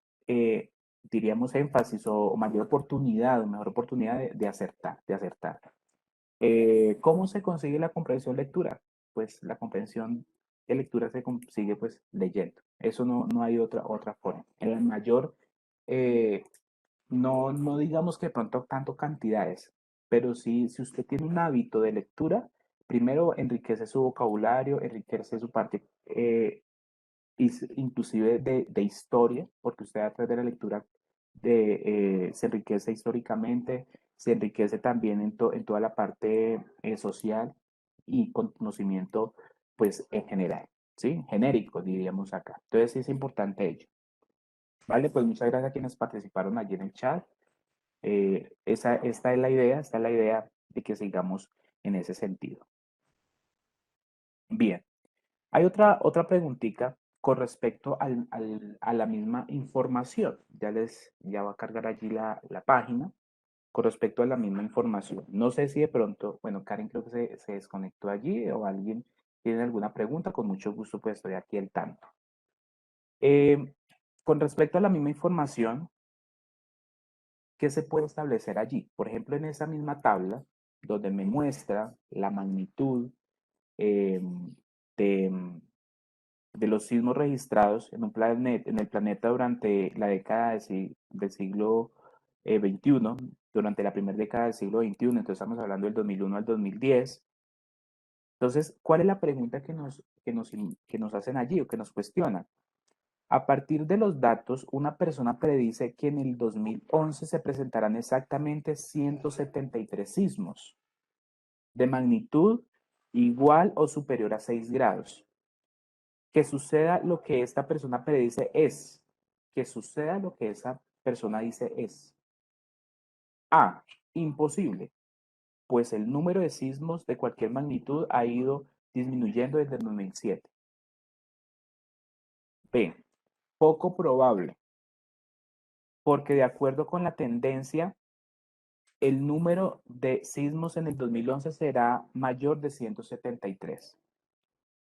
diríamos, énfasis o mayor oportunidad, o mejor oportunidad de acertar. ¿Cómo se consigue la comprensión lectura? Pues la comprensión de lectura se consigue pues leyendo. Eso no hay otra forma. En el mayor, no digamos que de pronto tanto cantidades, pero sí, si usted tiene un hábito de lectura, primero enriquece su vocabulario, enriquece su parte inclusive de historia, porque usted a través de la lectura se enriquece históricamente, se enriquece también en toda la parte social y con conocimiento pues en general, ¿sí? Genérico, diríamos acá. Entonces sí es importante ello. Vale, pues muchas gracias a quienes participaron allí en el chat. Esta es la idea de que sigamos en ese sentido. Bien. Hay otra preguntita con respecto a la misma información. Ya va a cargar allí la página con respecto a la misma información. No sé si de pronto, bueno, Karen creo que se desconectó allí o alguien tiene alguna pregunta, con mucho gusto pues estoy aquí al tanto. Con respecto a la misma información, ¿qué se puede establecer allí? Por ejemplo, en esa misma tabla, donde me muestra la magnitud de los sismos registrados en el planeta durante la década del siglo XXI, durante la primera década del siglo XXI, entonces estamos hablando del 2001 al 2010. Entonces, ¿cuál es la pregunta que nos hacen allí o que nos cuestionan? A partir de los datos, una persona predice que en el 2011 se presentarán exactamente 173 sismos de magnitud igual o superior a 6 grados. Que suceda lo que esta persona predice que suceda lo que esa persona dice es. A. imposible, pues el número de sismos de cualquier magnitud ha ido disminuyendo desde el 2007. B, poco probable, porque de acuerdo con la tendencia, el número de sismos en el 2011 será mayor de 173.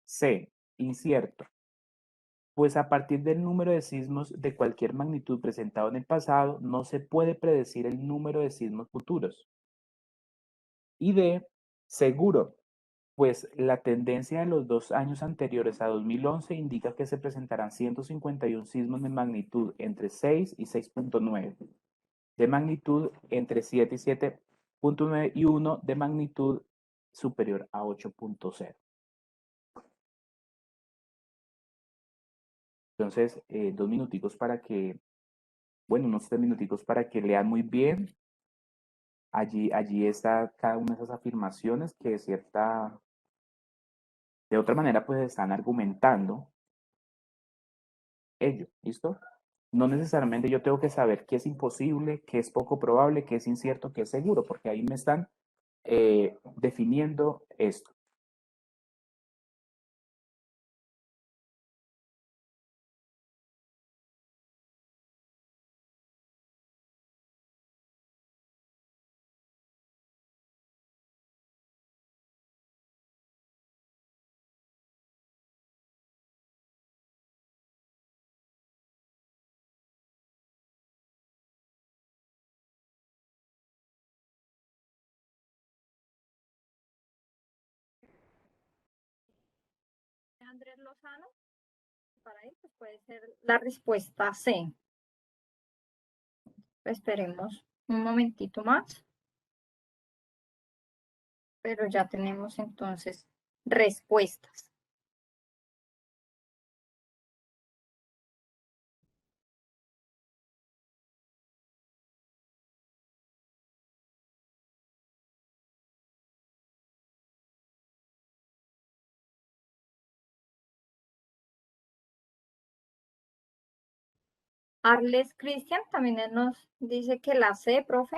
C, incierto, pues a partir del número de sismos de cualquier magnitud presentado en el pasado, no se puede predecir el número de sismos futuros. Y D, seguro, pues la tendencia de los 2 años anteriores a 2011 indica que se presentarán 151 sismos de magnitud entre 6 y 6.9, de magnitud entre 7 y 7.9 y uno de magnitud superior a 8.0. Entonces, 2 minuticos para que, bueno, unos 3 minuticos para que lean muy bien. Allí está cada una de esas afirmaciones que de otra manera, pues están argumentando ello, ¿listo? No necesariamente yo tengo que saber qué es imposible, qué es poco probable, qué es incierto, qué es seguro, porque ahí me están definiendo esto. Andrés Lozano, para él pues puede ser la respuesta C. Esperemos un momentito más, pero ya tenemos entonces respuestas. Arles Cristian también nos dice que la C, profe.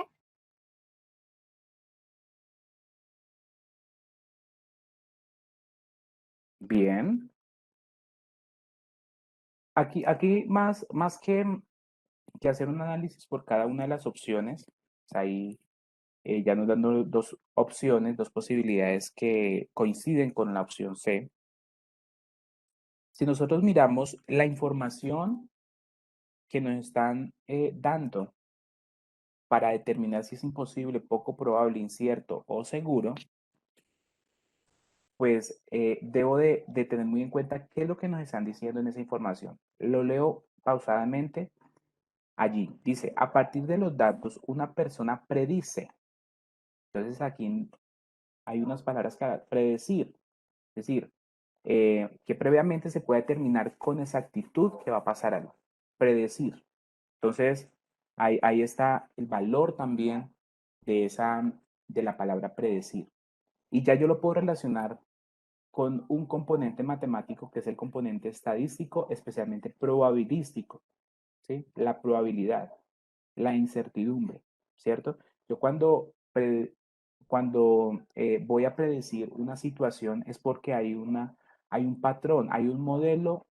Bien. Aquí más que hacer un análisis por cada una de las opciones, ahí ya nos dan dos opciones, dos posibilidades que coinciden con la opción C. Si nosotros miramos la información que nos están dando para determinar si es imposible, poco probable, incierto o seguro, pues debo de tener muy en cuenta qué es lo que nos están diciendo en esa información. Lo leo pausadamente allí. Dice, a partir de los datos, una persona predice. Entonces aquí hay unas palabras que predecir, es decir, que previamente se puede determinar con exactitud que va a pasar algo. Predecir. Entonces, ahí está el valor también de la palabra predecir. Y ya yo lo puedo relacionar con un componente matemático que es el componente estadístico, especialmente probabilístico, ¿sí? La probabilidad, la incertidumbre, ¿cierto? Yo cuando voy a predecir una situación es porque hay un patrón, hay un modelo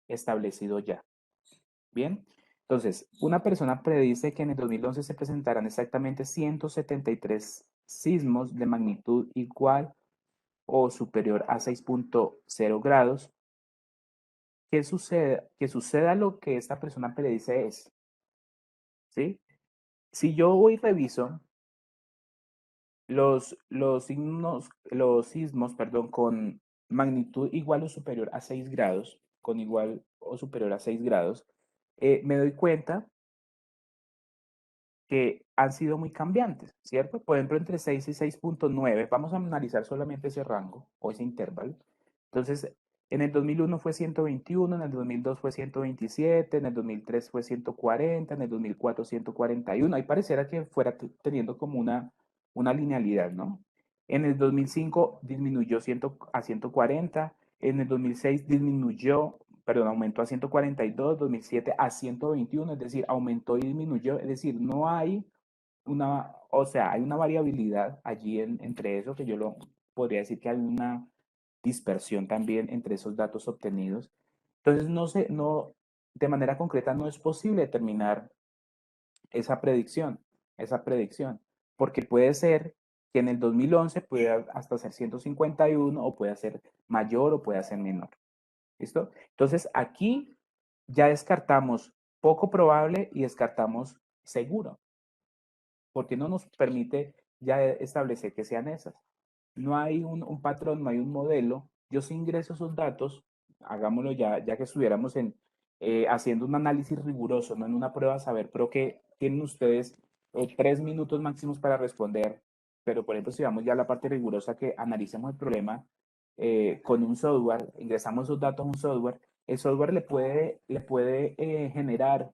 establecido ya. Bien, entonces, una persona predice que en el 2011 se presentarán exactamente 173 sismos de magnitud igual o superior a 6.0 grados. Que suceda lo que esta persona predice es, ¿sí? Si yo voy y reviso los sismos, perdón, con magnitud igual o superior a 6 grados, con igual o superior a 6 grados, me doy cuenta que han sido muy cambiantes, ¿cierto? Por ejemplo, entre 6 y 6.9, vamos a analizar solamente ese rango o ese intervalo. Entonces, en el 2001 fue 121, en el 2002 fue 127, en el 2003 fue 140, en el 2004 141. Ahí pareciera que fuera teniendo como una linealidad, ¿no? En el 2005 disminuyó a 140, en el 2006 aumentó a 142, 2007 a 121, es decir, aumentó y disminuyó, es decir, no hay o sea, hay una variabilidad allí entre eso, que yo lo podría decir que hay una dispersión también entre esos datos obtenidos. Entonces, de manera concreta no es posible determinar esa predicción, porque puede ser que en el 2011 pueda hasta ser 151 o pueda ser mayor o pueda ser menor. ¿Listo? Entonces, aquí ya descartamos poco probable y descartamos seguro, porque no nos permite ya establecer que sean esas. No hay un patrón, no hay un modelo. Yo sí ingreso esos datos, hagámoslo ya que estuviéramos haciendo un análisis riguroso, no en una prueba a saber, pero que tienen ustedes 3 minutos máximos para responder. Pero, por ejemplo, si vamos ya a la parte rigurosa, que analicemos el problema con un software, ingresamos esos datos a un software, el software le puede generar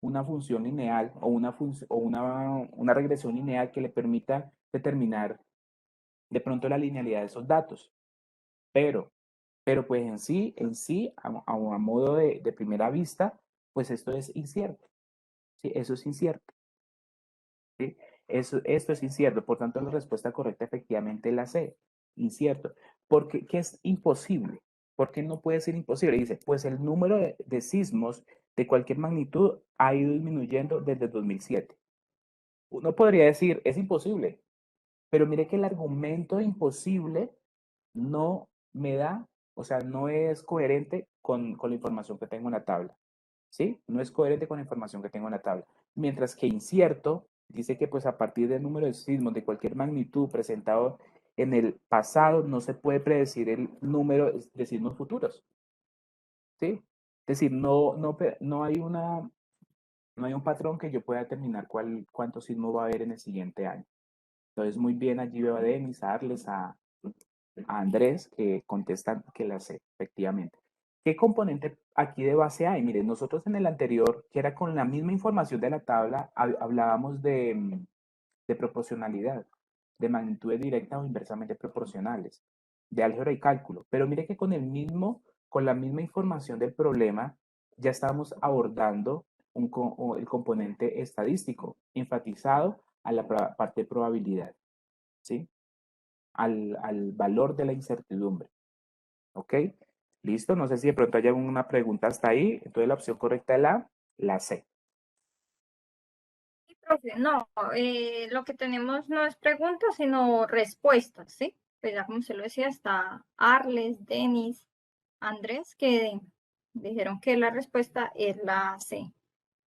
una función lineal o una regresión lineal que le permita determinar de pronto la linealidad de esos datos. Pero, pero pues a modo de primera vista, pues esto es incierto. ¿Sí? Eso es incierto. ¿Sí? Esto es incierto. Por tanto, la respuesta correcta efectivamente es la C. Incierto. ¿Qué es imposible? ¿Por qué no puede ser imposible? Dice, pues el número de sismos de cualquier magnitud ha ido disminuyendo desde 2007. Uno podría decir, es imposible, pero mire que el argumento imposible no me da, o sea, no es coherente con la información que tengo en la tabla, ¿sí? No es coherente con la información que tengo en la tabla. Mientras que incierto dice que pues a partir del número de sismos de cualquier magnitud presentado en el pasado no se puede predecir el número de sismos futuros, ¿sí? Es decir, no hay un patrón que yo pueda determinar cuántos sismos va a haber en el siguiente año. Entonces, muy bien, allí veo a Denis, a Arles, a Andrés, que contestan que la sé, efectivamente. ¿Qué componente aquí de base hay? Miren, nosotros en el anterior, que era con la misma información de la tabla, hablábamos de proporcionalidad, de magnitudes directas o inversamente proporcionales, de álgebra y cálculo. Pero mire que con la misma información del problema, ya estamos abordando el componente estadístico, enfatizado a la parte de probabilidad, ¿sí? Al valor de la incertidumbre. ¿Ok? Listo, no sé si de pronto hay alguna pregunta hasta ahí. Entonces la opción correcta es la C. Sí, profe, no, lo que tenemos no es preguntas, sino respuestas, ¿sí? Pues ya como se lo decía, está Arles, Denis, Andrés, que dijeron que la respuesta es la C.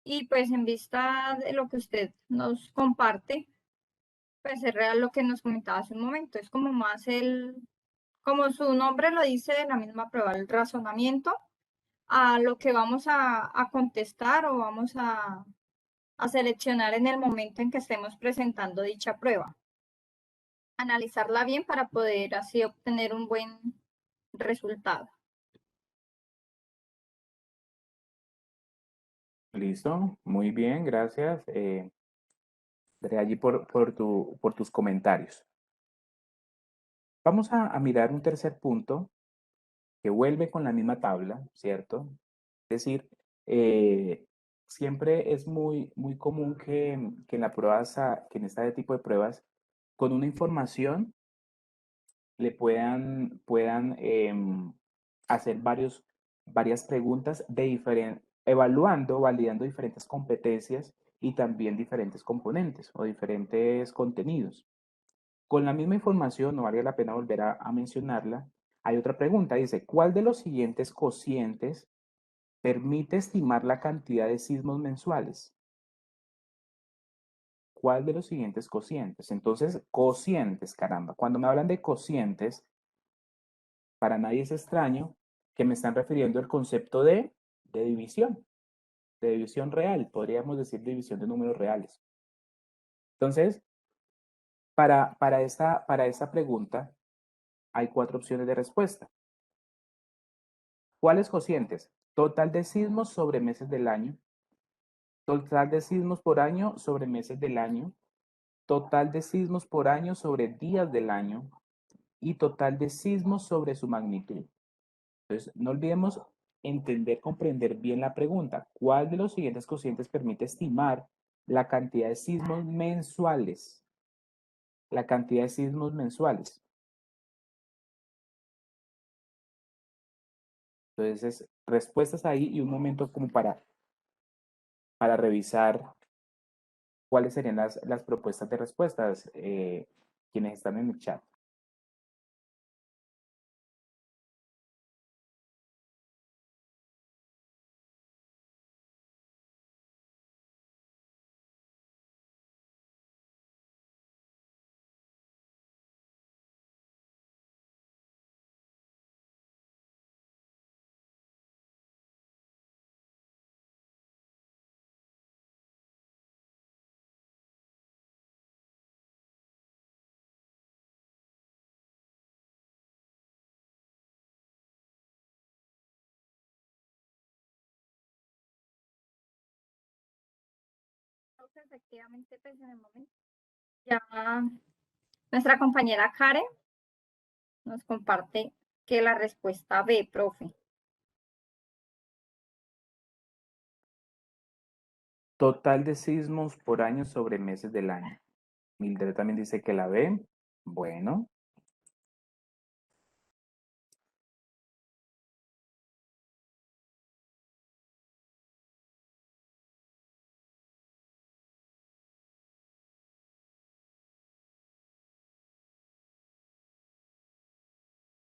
Y pues en vista de lo que usted nos comparte, pues es real lo que nos comentaba hace un momento. Es como más como su nombre lo dice, de la misma prueba, el razonamiento a lo que vamos a contestar o vamos a seleccionar en el momento en que estemos presentando dicha prueba. Analizarla bien para poder así obtener un buen resultado. Listo, muy bien, gracias. Allí por tus comentarios. Vamos a mirar un tercer punto que vuelve con la misma tabla, ¿cierto? Es decir, siempre es muy común que en la pruebas, que en este tipo de pruebas, con una información le puedan hacer varias preguntas evaluando, validando diferentes competencias y también diferentes componentes o diferentes contenidos. Con la misma información, no vale la pena volver a mencionarla. Hay otra pregunta, dice, ¿cuál de los siguientes cocientes permite estimar la cantidad de sismos mensuales? ¿Cuál de los siguientes cocientes? Entonces, cocientes, caramba. Cuando me hablan de cocientes, para nadie es extraño que me están refiriendo al concepto de división real, podríamos decir división de números reales. Entonces, para esta pregunta hay 4 opciones de respuesta. ¿Cuáles cocientes? Total de sismos sobre meses del año, total de sismos por año sobre meses del año, total de sismos por año sobre días del año y total de sismos sobre su magnitud. Entonces, no olvidemos comprender bien la pregunta. ¿Cuál de los siguientes cocientes permite estimar la cantidad de sismos mensuales. La cantidad de sismos mensuales. Entonces, respuestas ahí y un momento como para revisar cuáles serían las propuestas de respuestas, quienes están en el chat. Efectivamente, pues en el momento ya nuestra compañera Karen nos comparte que la respuesta B, profe. Total de sismos por año sobre meses del año. Mildred también dice que la B. Bueno,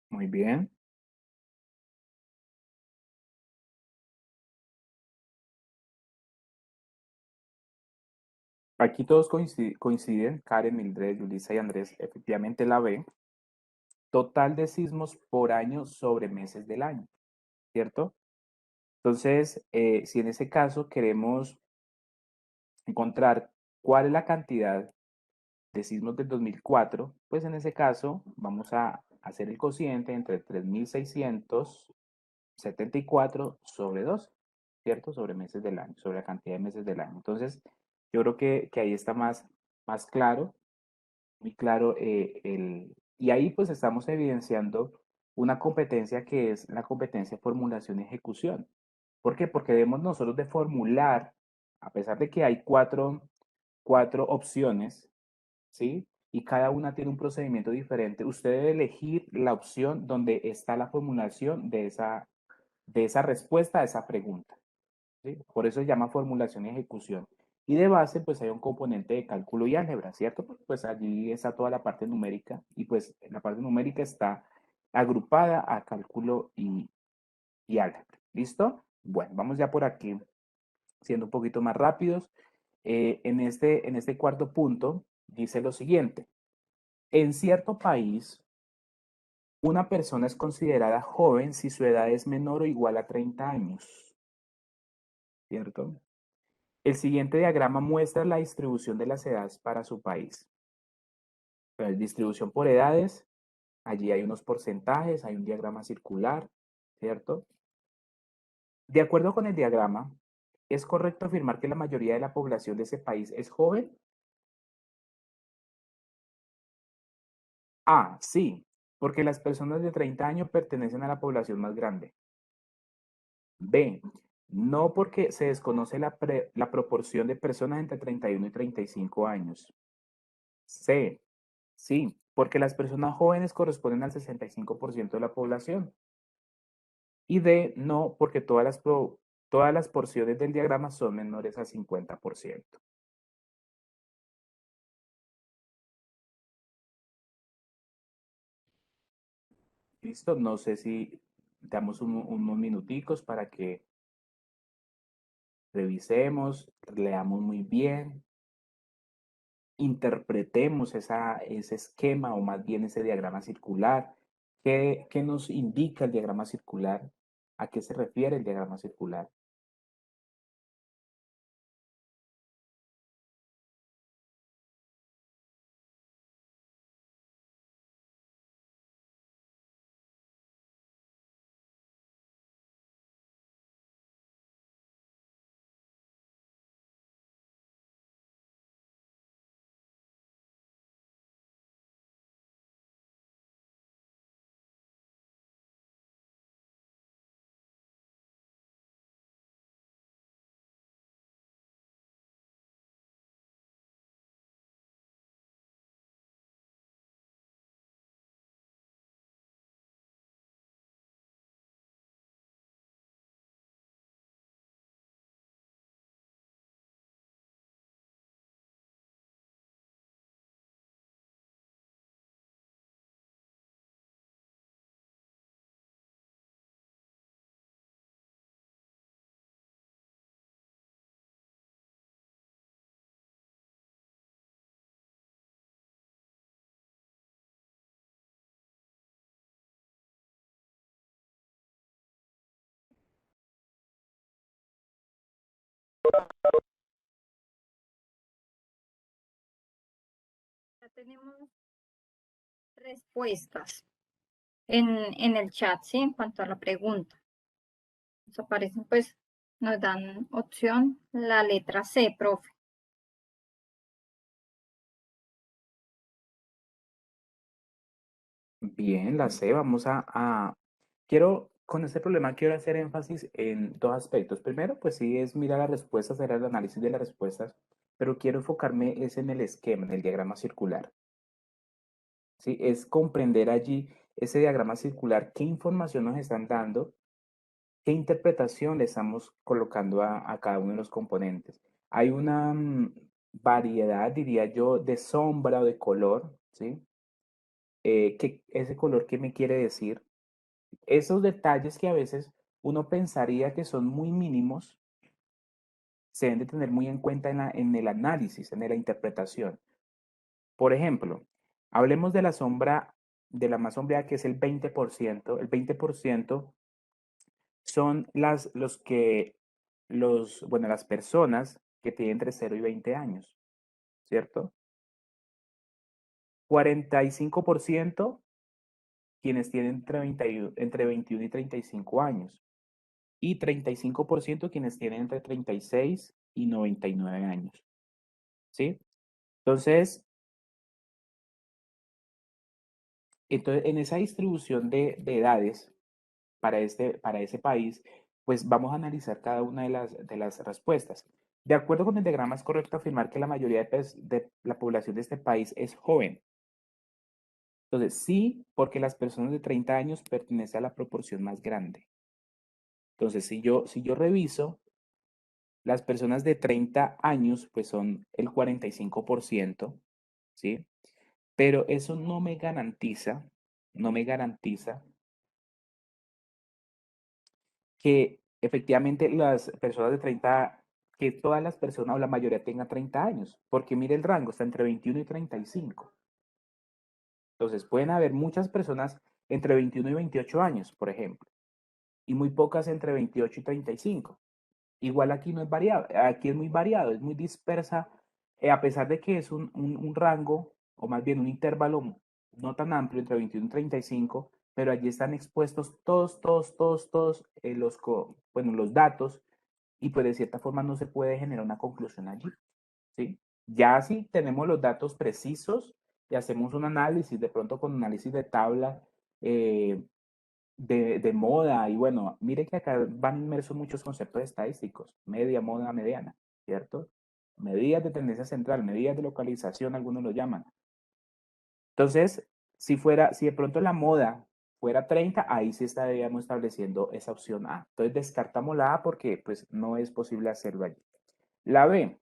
muy bien. Aquí todos coinciden, Karen, Mildred, Yulisa y Andrés, efectivamente la B. Total de sismos por año sobre meses del año, ¿cierto? Entonces, si en ese caso queremos encontrar cuál es la cantidad de sismos del 2004, pues en ese caso vamos a hacer el cociente entre 3.674 sobre 2, ¿cierto? Sobre meses del año, sobre la cantidad de meses del año. Entonces, yo creo que ahí está más claro, muy claro y ahí pues estamos evidenciando una competencia que es la competencia de formulación y ejecución. ¿Por qué? Porque debemos nosotros de formular, a pesar de que hay cuatro opciones, ¿sí? Y cada una tiene un procedimiento diferente. Usted debe elegir la opción donde está la formulación de esa respuesta a esa pregunta, ¿sí? Por eso se llama formulación y ejecución. Y de base, pues hay un componente de cálculo y álgebra, ¿cierto? Pues allí está toda la parte numérica y pues la parte numérica está agrupada a cálculo y álgebra. ¿Listo? Bueno, vamos ya por aquí, siendo un poquito más rápidos. En este cuarto punto dice lo siguiente. En cierto país, una persona es considerada joven si su edad es menor o igual a 30 años, ¿cierto? El siguiente diagrama muestra la distribución de las edades para su país. Pues, distribución por edades, allí hay unos porcentajes, hay un diagrama circular, ¿cierto? De acuerdo con el diagrama, ¿es correcto afirmar que la mayoría de la población de ese país es joven? A, sí, porque las personas de 30 años pertenecen a la población más grande. B, no, porque se desconoce la proporción de personas entre 31 y 35 años. C, sí, porque las personas jóvenes corresponden al 65% de la población. Y D, no, porque todas las porciones del diagrama son menores a 50%. ¿Listo? No sé si damos unos minuticos para que revisemos, leamos muy bien, interpretemos ese esquema o más bien ese diagrama circular. ¿Qué nos indica el diagrama circular? ¿A qué se refiere el diagrama circular? Ya tenemos respuestas en el chat, ¿sí? En cuanto a la pregunta. Nos aparecen, pues, nos dan opción la letra C, profe. Bien, la C, vamos con este problema quiero hacer énfasis en dos aspectos. Primero, pues sí, es mirar las respuestas, hacer el análisis de las respuestas, pero quiero enfocarme es en el esquema, en el diagrama circular. ¿Sí? Es comprender allí ese diagrama circular, qué información nos están dando, qué interpretación le estamos colocando a cada uno de los componentes. Hay una variedad, diría yo, de sombra o de color, ¿sí? Ese color, ¿qué me quiere decir? Esos detalles que a veces uno pensaría que son muy mínimos, se deben de tener muy en cuenta en el análisis, en la interpretación. Por ejemplo, hablemos de la sombra, de la más sombreada, que es el 20%. El 20% son las personas que tienen entre 0 y 20 años, ¿cierto? 45% quienes tienen entre 21 y 35 años. Y 35% quienes tienen entre 36 y 99 años. ¿Sí? Entonces, en esa distribución de edades para ese país, pues vamos a analizar cada una de las respuestas. De acuerdo con el diagrama, es correcto afirmar que la mayoría de la población de este país es joven. Entonces, sí, porque las personas de 30 años pertenecen a la proporción más grande. Entonces, si yo reviso, las personas de 30 años, pues son el 45%, ¿sí? Pero eso no me garantiza que efectivamente las personas de 30, que todas las personas o la mayoría tengan 30 años, porque mire el rango, está entre 21 y 35. Entonces pueden haber muchas personas entre 21 y 28 años, por ejemplo, y muy pocas entre 28 y 35. Igual aquí no es variado, aquí es muy variado, es muy dispersa, a pesar de que es un rango, o más bien un intervalo no tan amplio entre 21 y 35, pero allí están expuestos todos los datos, y pues de cierta forma no se puede generar una conclusión allí, ¿sí? Ya si tenemos los datos precisos y hacemos un análisis, de pronto con análisis de tabla, eh, de moda, y bueno, mire que acá van inmersos muchos conceptos estadísticos, media, moda, mediana, ¿cierto? Medidas de tendencia central, medidas de localización, algunos lo llaman. Entonces, si de pronto la moda fuera 30, ahí sí estaríamos estableciendo esa opción A. Entonces descartamos la A porque pues no es posible hacerlo allí. La B,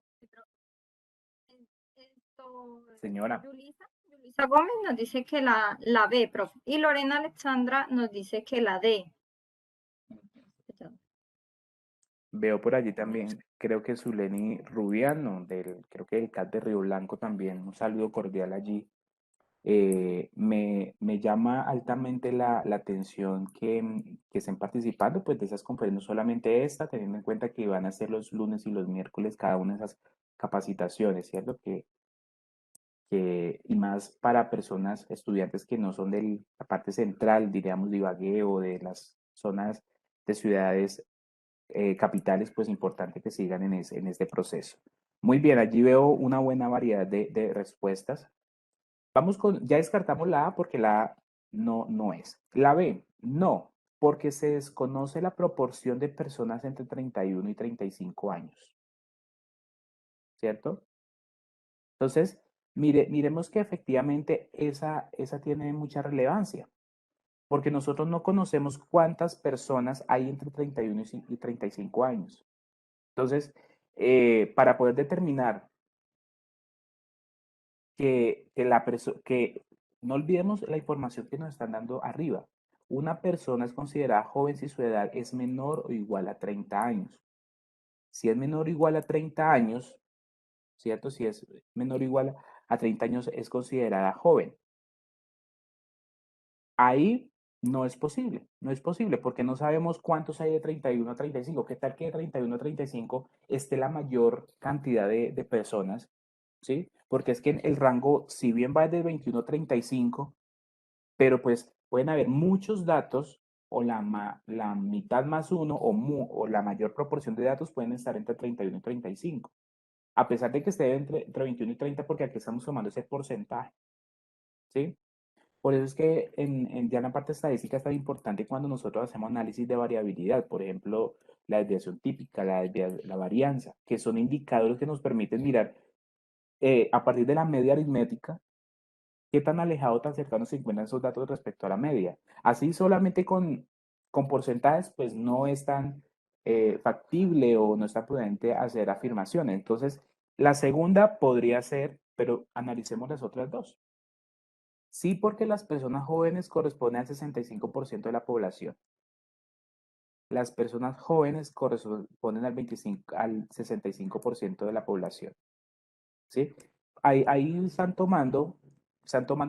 señora. Yulisa Gómez nos dice que la B, profe. Y Lorena Alexandra nos dice que la D. Veo por allí también, creo que Zuleni Rubiano, creo que del CAT de Río Blanco también, un saludo cordial allí. Me llama altamente la atención que estén participando pues, de esas conferencias, no solamente esta, teniendo en cuenta que van a ser los lunes y los miércoles cada una de esas capacitaciones, ¿cierto? Y más para personas, estudiantes que no son de la parte central, diríamos, de Ibagué o de las zonas de ciudades capitales, pues importante que sigan en este proceso. Muy bien, allí veo una buena variedad de respuestas. Ya descartamos la A porque la A no es. La B, no, porque se desconoce la proporción de personas entre 31 y 35 años, ¿cierto? Entonces, miremos que efectivamente esa tiene mucha relevancia, porque nosotros no conocemos cuántas personas hay entre 31 y 35 años. Entonces, para poder determinar que no olvidemos la información que nos están dando arriba. Una persona es considerada joven si su edad es menor o igual a 30 años. Si es menor o igual a 30 años, ¿cierto? Si es menor o igual a 30 años es considerada joven. Ahí No es posible, no es posible, porque no sabemos cuántos hay de 31 a 35. ¿Qué tal que de 31 a 35 esté la mayor cantidad de personas? ¿Sí? Porque es que el rango, si bien va de 21 a 35, pero pues pueden haber muchos datos o la mitad más uno o la mayor proporción de datos pueden estar entre 31 y 35. A pesar de que esté entre 21 y 30, porque aquí estamos tomando ese porcentaje. ¿Sí? Por eso es que ya en la parte estadística es tan importante cuando nosotros hacemos análisis de variabilidad, por ejemplo, la desviación típica, la varianza, que son indicadores que nos permiten mirar a partir de la media aritmética, qué tan alejado o tan cercano se encuentran esos datos respecto a la media. Así solamente con porcentajes, pues no es tan factible o no es tan prudente hacer afirmaciones. Entonces, la segunda podría ser, pero analicemos las otras dos. Sí, porque las personas jóvenes corresponden al 65% de la población. Las personas jóvenes corresponden al 65% de la población. ¿Sí? Ahí están tomando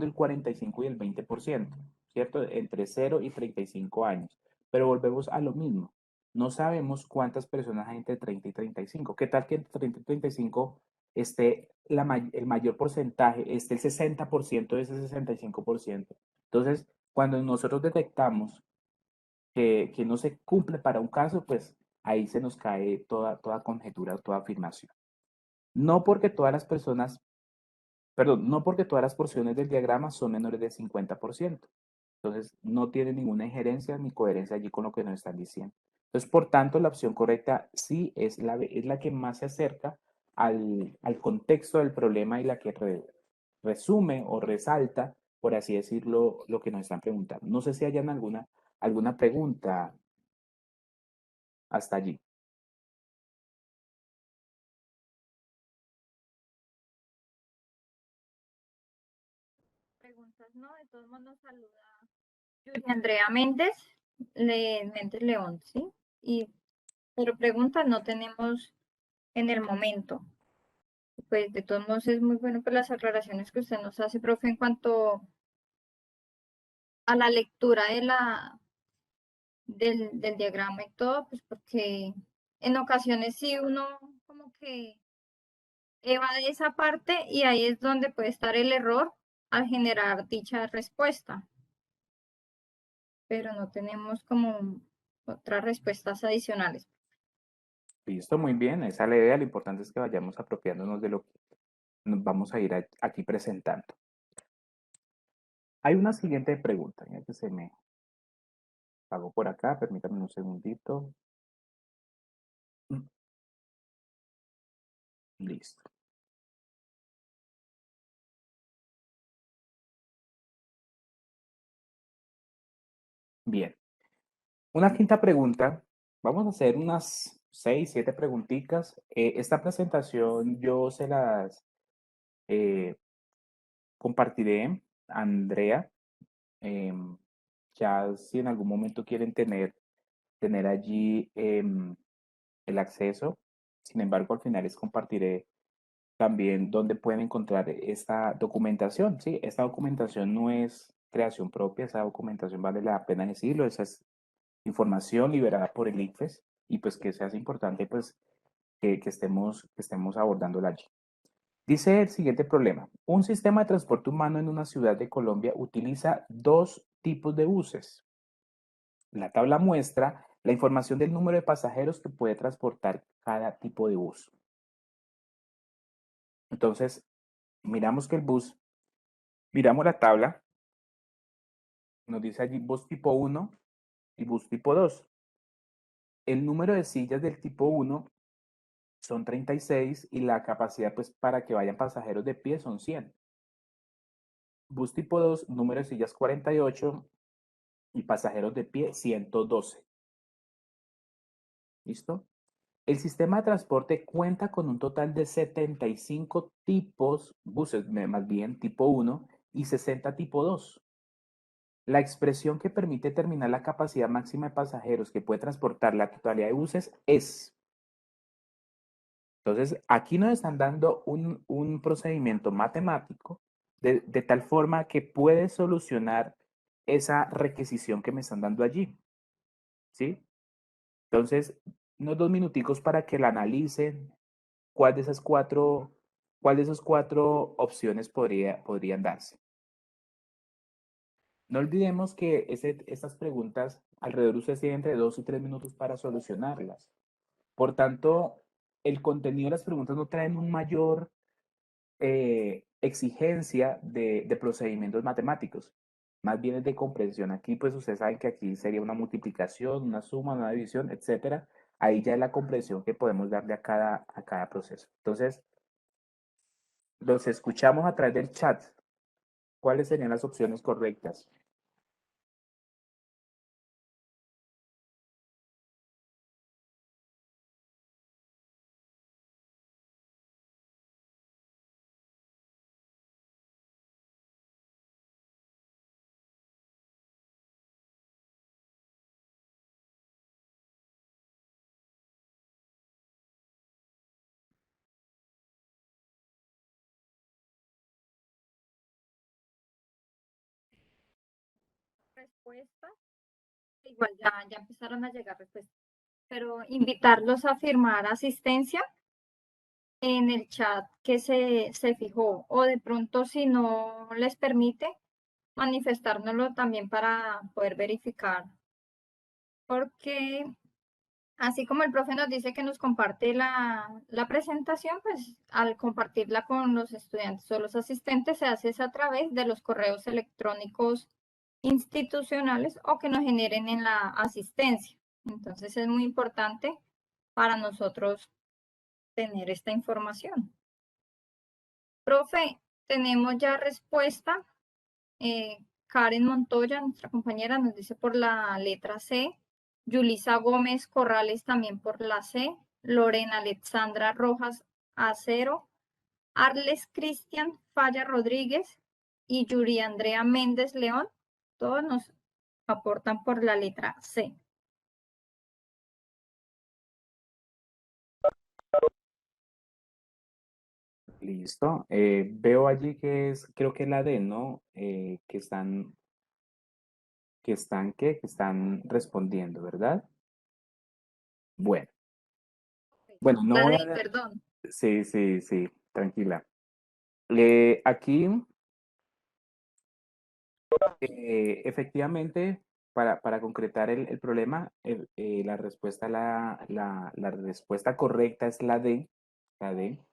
el 45 y el 20%, ¿cierto? Entre 0 y 35 años. Pero volvemos a lo mismo. No sabemos cuántas personas hay entre 30 y 35. ¿Qué tal que entre 30 y 35 esté el mayor porcentaje, esté el 60% de ese 65%? Entonces, cuando nosotros detectamos que no se cumple para un caso, pues ahí se nos cae toda conjetura, toda afirmación. No porque todas las personas Perdón, no porque todas las porciones del diagrama son menores del 50%. Entonces, no tiene ninguna injerencia ni coherencia allí con lo que nos están diciendo. Entonces, por tanto, la opción correcta sí es la que más se acerca al contexto del problema y la que resume o resalta, por así decirlo, lo que nos están preguntando. No sé si hayan alguna pregunta hasta allí. Preguntas, ¿no? De todos modos nos saluda Yuri Andrea Méndez, Méndez León, ¿sí? Pero preguntas no tenemos en el momento. Pues de todos modos es muy bueno por las aclaraciones que usted nos hace, profe, en cuanto a la lectura del diagrama y todo, pues porque en ocasiones sí uno como que evade esa parte y ahí es donde puede estar el error al generar dicha respuesta, pero no tenemos como otras respuestas adicionales. Listo, muy bien. Esa es la idea. Lo importante es que vayamos apropiándonos de lo que nos vamos a ir aquí presentando. Hay una siguiente pregunta, ya que se me apagó por acá, permítame un segundito. Listo. Bien. Una quinta pregunta. Vamos a hacer unas 6, 7 preguntitas. Esta presentación yo se las eh, compartiré a Andrea. Ya si en algún momento quieren tener allí el acceso. Sin embargo, al final les compartiré también dónde pueden encontrar esta documentación. Sí, esta documentación no es creación propia, esa documentación vale la pena decirlo, esa es información liberada por el ICFES y pues que se hace importante pues que estemos abordándola allí. Dice el siguiente problema. Un sistema de transporte humano en una ciudad de Colombia utiliza dos tipos de buses. La tabla muestra la información del número de pasajeros que puede transportar cada tipo de bus. Entonces, miramos que miramos la tabla, nos dice allí bus tipo 1 y bus tipo 2. El número de sillas del tipo 1 son 36 y la capacidad pues para que vayan pasajeros de pie son 100. Bus tipo 2, número de sillas 48 y pasajeros de pie 112. ¿Listo? El sistema de transporte cuenta con un total de 75 tipos, buses más bien tipo 1 y 60 tipo 2. La expresión que permite determinar la capacidad máxima de pasajeros que puede transportar la totalidad de buses es. Entonces, aquí nos están dando un procedimiento matemático de tal forma que puede solucionar esa requisición que me están dando allí, ¿sí? Entonces, unos 2 minuticos para que la analicen, cuál de esas cuatro opciones podrían darse. No olvidemos que estas preguntas, alrededor ustedes tienen entre 2 y 3 minutos para solucionarlas. Por tanto, el contenido de las preguntas no traen un mayor exigencia de procedimientos matemáticos. Más bien es de comprensión. Aquí, pues ustedes saben que aquí sería una multiplicación, una suma, una división, etcétera. Ahí ya es la comprensión que podemos darle a cada proceso. Entonces, los escuchamos a través del chat. ¿Cuáles serían las opciones correctas? Respuesta. Igual ya empezaron a llegar respuestas, pero invitarlos a firmar asistencia en el chat que se fijó, o de pronto si no les permite, manifestárnoslo también para poder verificar, porque así como el profe nos dice que nos comparte la presentación, pues al compartirla con los estudiantes o los asistentes se hace a través de los correos electrónicos institucionales o que nos generen en la asistencia. Entonces es muy importante para nosotros tener esta información. Profe, tenemos ya respuesta. Karen Montoya, nuestra compañera, nos dice por la letra C. Yulisa Gómez Corrales también por la C. Lorena Alexandra Rojas Acero. Arles Cristian Falla Rodríguez y Yuri Andrea Méndez León. Todos nos aportan por la letra C. Listo. Veo allí creo que es la D, ¿no? Que están respondiendo, ¿verdad? Bueno, no La voy D, a... perdón. Sí, sí, sí, tranquila. Aquí, efectivamente, para concretar el problema, la respuesta, la respuesta correcta es la D. La D.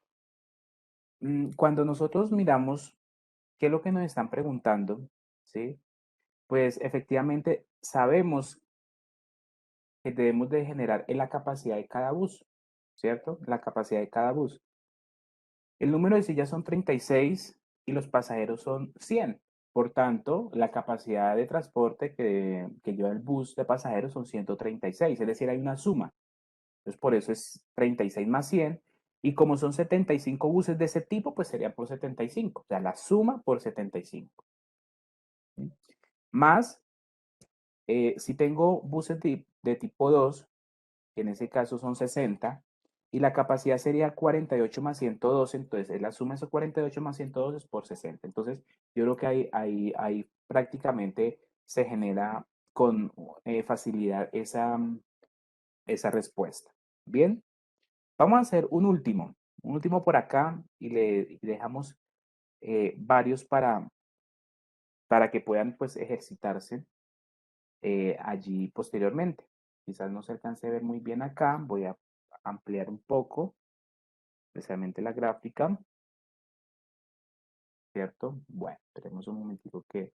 Cuando nosotros miramos qué es lo que nos están preguntando, ¿sí? Pues efectivamente sabemos que debemos de generar en la capacidad de cada bus, ¿cierto? La capacidad de cada bus. El número de sillas son 36 y los pasajeros son 100. Por tanto, la capacidad de transporte que lleva el bus de pasajeros son 136, es decir, hay una suma. Entonces, por eso es 36 más 100. Y como son 75 buses de ese tipo, pues sería por 75. O sea, la suma por 75. ¿Sí? Más, si tengo buses de tipo 2, que en ese caso son 60, y la capacidad sería 48 más 112, entonces la suma de esos 48 más 112 es por 60. Entonces, yo creo que ahí prácticamente se genera con facilidad esa respuesta. Bien, vamos a hacer un último por acá y dejamos varios para que puedan pues ejercitarse allí posteriormente. Quizás no se alcance a ver muy bien acá, voy a ampliar un poco, especialmente la gráfica, ¿cierto? Bueno, esperemos un momentico que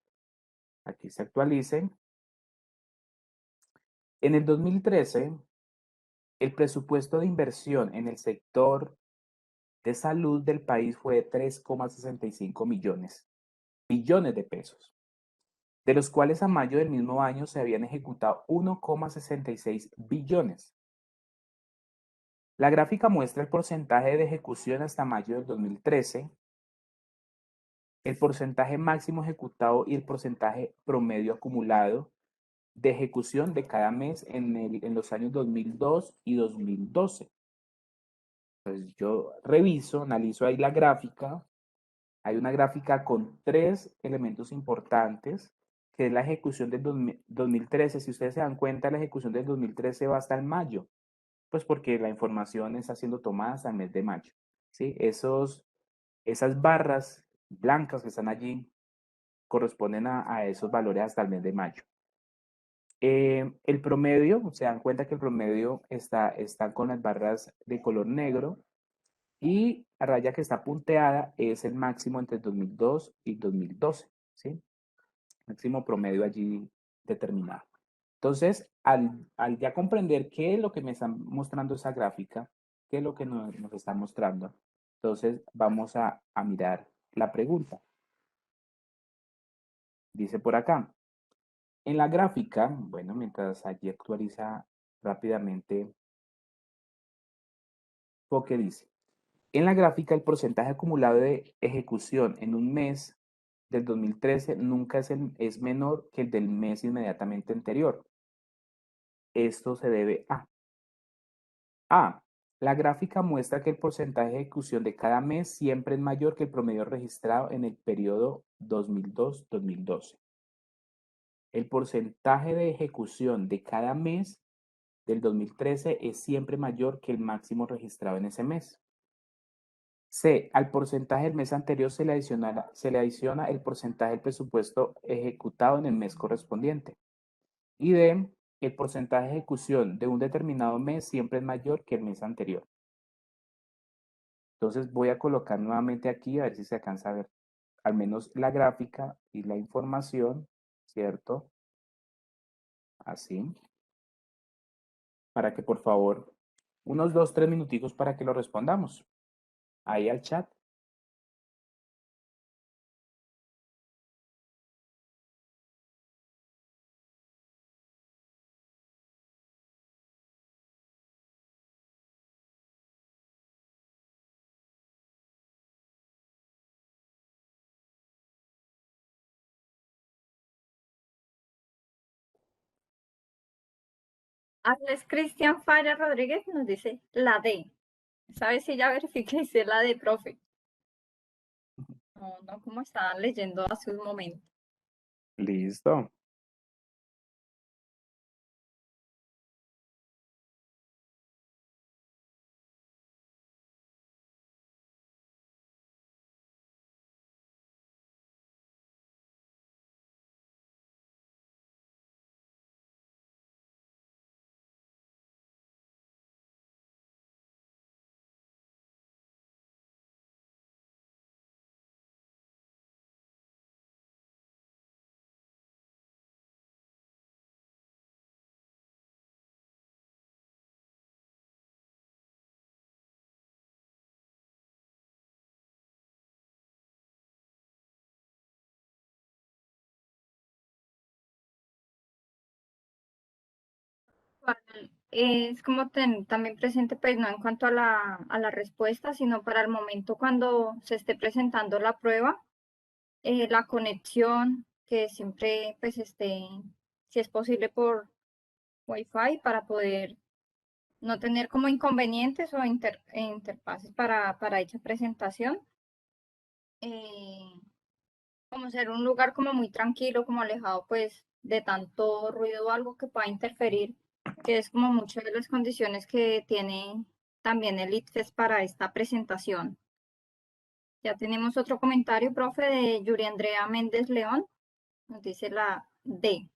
aquí se actualice. En el 2013, el presupuesto de inversión en el sector de salud del país fue de 3,65 billones de pesos, de los cuales a mayo del mismo año se habían ejecutado 1,66 billones. La gráfica muestra el porcentaje de ejecución hasta mayo del 2013, el porcentaje máximo ejecutado y el porcentaje promedio acumulado de ejecución de cada mes en los años 2002 y 2012. Entonces yo reviso, analizo ahí la gráfica. Hay una gráfica con 3 elementos importantes. que es la ejecución del 2013. Si ustedes se dan cuenta, la ejecución del 2013 va hasta el mayo, pues porque la información está siendo tomada hasta el mes de mayo, ¿sí? Esas barras blancas que están allí corresponden a esos valores hasta el mes de mayo. El promedio, se dan cuenta que el promedio está con las barras de color negro y la raya que está punteada es el máximo entre 2002 y 2012, ¿sí? Máximo promedio allí determinado. Entonces, al ya comprender qué es lo que me está mostrando esa gráfica, qué es lo que nos está mostrando, entonces vamos a mirar la pregunta. Dice por acá, en la gráfica, bueno, mientras allí actualiza rápidamente, lo que dice. En la gráfica, el porcentaje acumulado de ejecución en un mes del 2013 nunca es menor que el del mes inmediatamente anterior. Esto se debe a. La gráfica muestra que el porcentaje de ejecución de cada mes siempre es mayor que el promedio registrado en el periodo 2002-2012. El porcentaje de ejecución de cada mes del 2013 es siempre mayor que el máximo registrado en ese mes. C. Al porcentaje del mes anterior se le adiciona el porcentaje del presupuesto ejecutado en el mes correspondiente. Y D. El porcentaje de ejecución de un determinado mes siempre es mayor que el mes anterior. Entonces voy a colocar nuevamente aquí a ver si se alcanza a ver al menos la gráfica y la información, ¿cierto? Así. Para que por favor, unos 2, 3 minuticos para que lo respondamos. Ahí al chat. Alex Cristian Falla Rodríguez nos dice la D. ¿Sabes si ya verifiqué dice la D, profe? No, como estaba leyendo hace un momento. Listo. Es como también presente, pues no en cuanto a la respuesta, sino para el momento cuando se esté presentando la prueba, la conexión, que siempre pues esté, si es posible, por Wi-Fi para poder no tener como inconvenientes o interfaces para dicha presentación. Como ser un lugar como muy tranquilo, como alejado pues de tanto ruido o algo que pueda interferir, que es como muchas de las condiciones que tiene también el ITFES para esta presentación. Ya tenemos otro comentario, profe, de Yuri Andrea Méndez León, nos dice la D.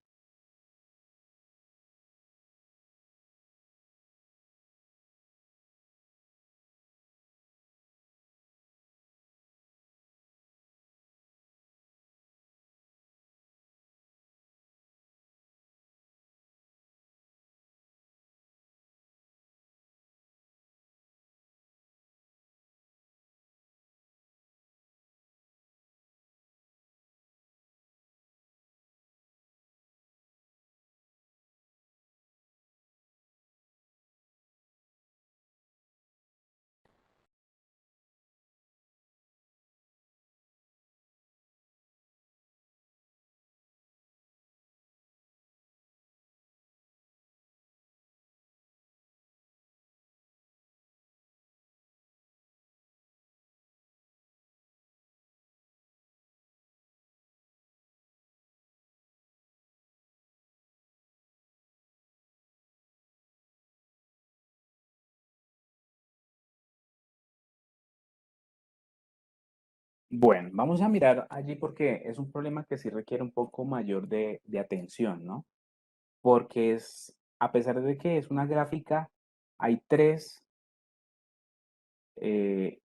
Bueno, vamos a mirar allí porque es un problema que sí requiere un poco mayor de atención, ¿no? Porque a pesar de que es una gráfica, hay tres, eh,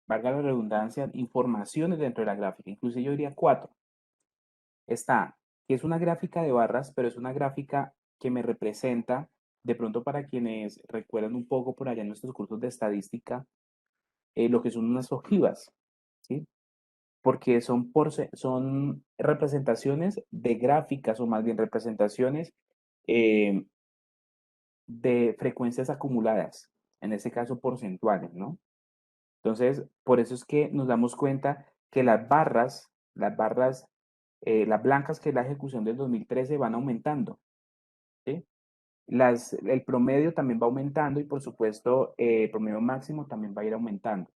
valga la redundancia, informaciones dentro de la gráfica, incluso yo diría cuatro. Está, que es una gráfica de barras, pero es una gráfica que me representa, de pronto para quienes recuerdan un poco por allá en nuestros cursos de estadística, lo que son unas ojivas, ¿sí? Porque son representaciones de gráficas o más bien representaciones eh, de frecuencias acumuladas, en este caso porcentuales, ¿no? Entonces, por eso es que nos damos cuenta que las blancas, que es la ejecución del 2013, van aumentando, ¿sí? El promedio también va aumentando y por supuesto el promedio máximo también va a ir aumentando.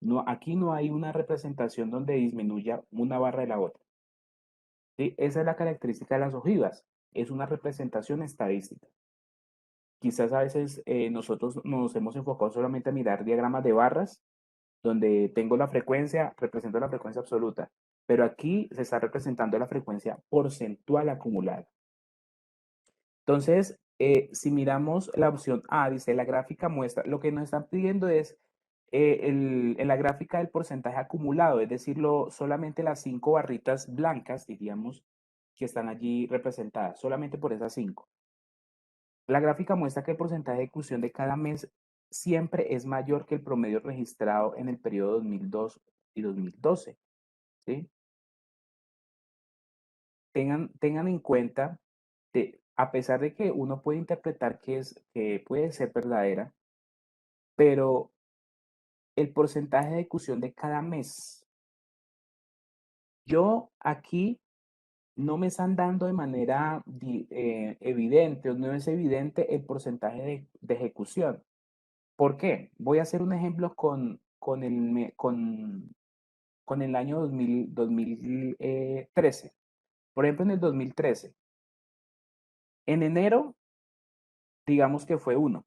No, aquí no hay una representación donde disminuya una barra de la otra, ¿sí? Esa es la característica de las ojivas, es una representación estadística. Quizás a veces nosotros nos hemos enfocado solamente a mirar diagramas de barras, donde tengo la frecuencia, represento la frecuencia absoluta, pero aquí se está representando la frecuencia porcentual acumulada. Entonces, si miramos la opción A, dice la gráfica muestra, lo que nos están pidiendo es en la gráfica del porcentaje acumulado, es decir, solamente las 5 barritas blancas, diríamos, que están allí representadas, solamente por esas 5. La gráfica muestra que el porcentaje de ejecución de cada mes siempre es mayor que el promedio registrado en el periodo 2002 y 2012, ¿sí? Tengan en cuenta que a pesar de que uno puede interpretar que puede ser verdadera, pero el porcentaje de ejecución de cada mes, yo aquí no me están dando de manera evidente, o no es evidente el porcentaje de ejecución. ¿Por qué? Voy a hacer un ejemplo con el año 2013. Por ejemplo, en el 2013, en enero, digamos que fue 1.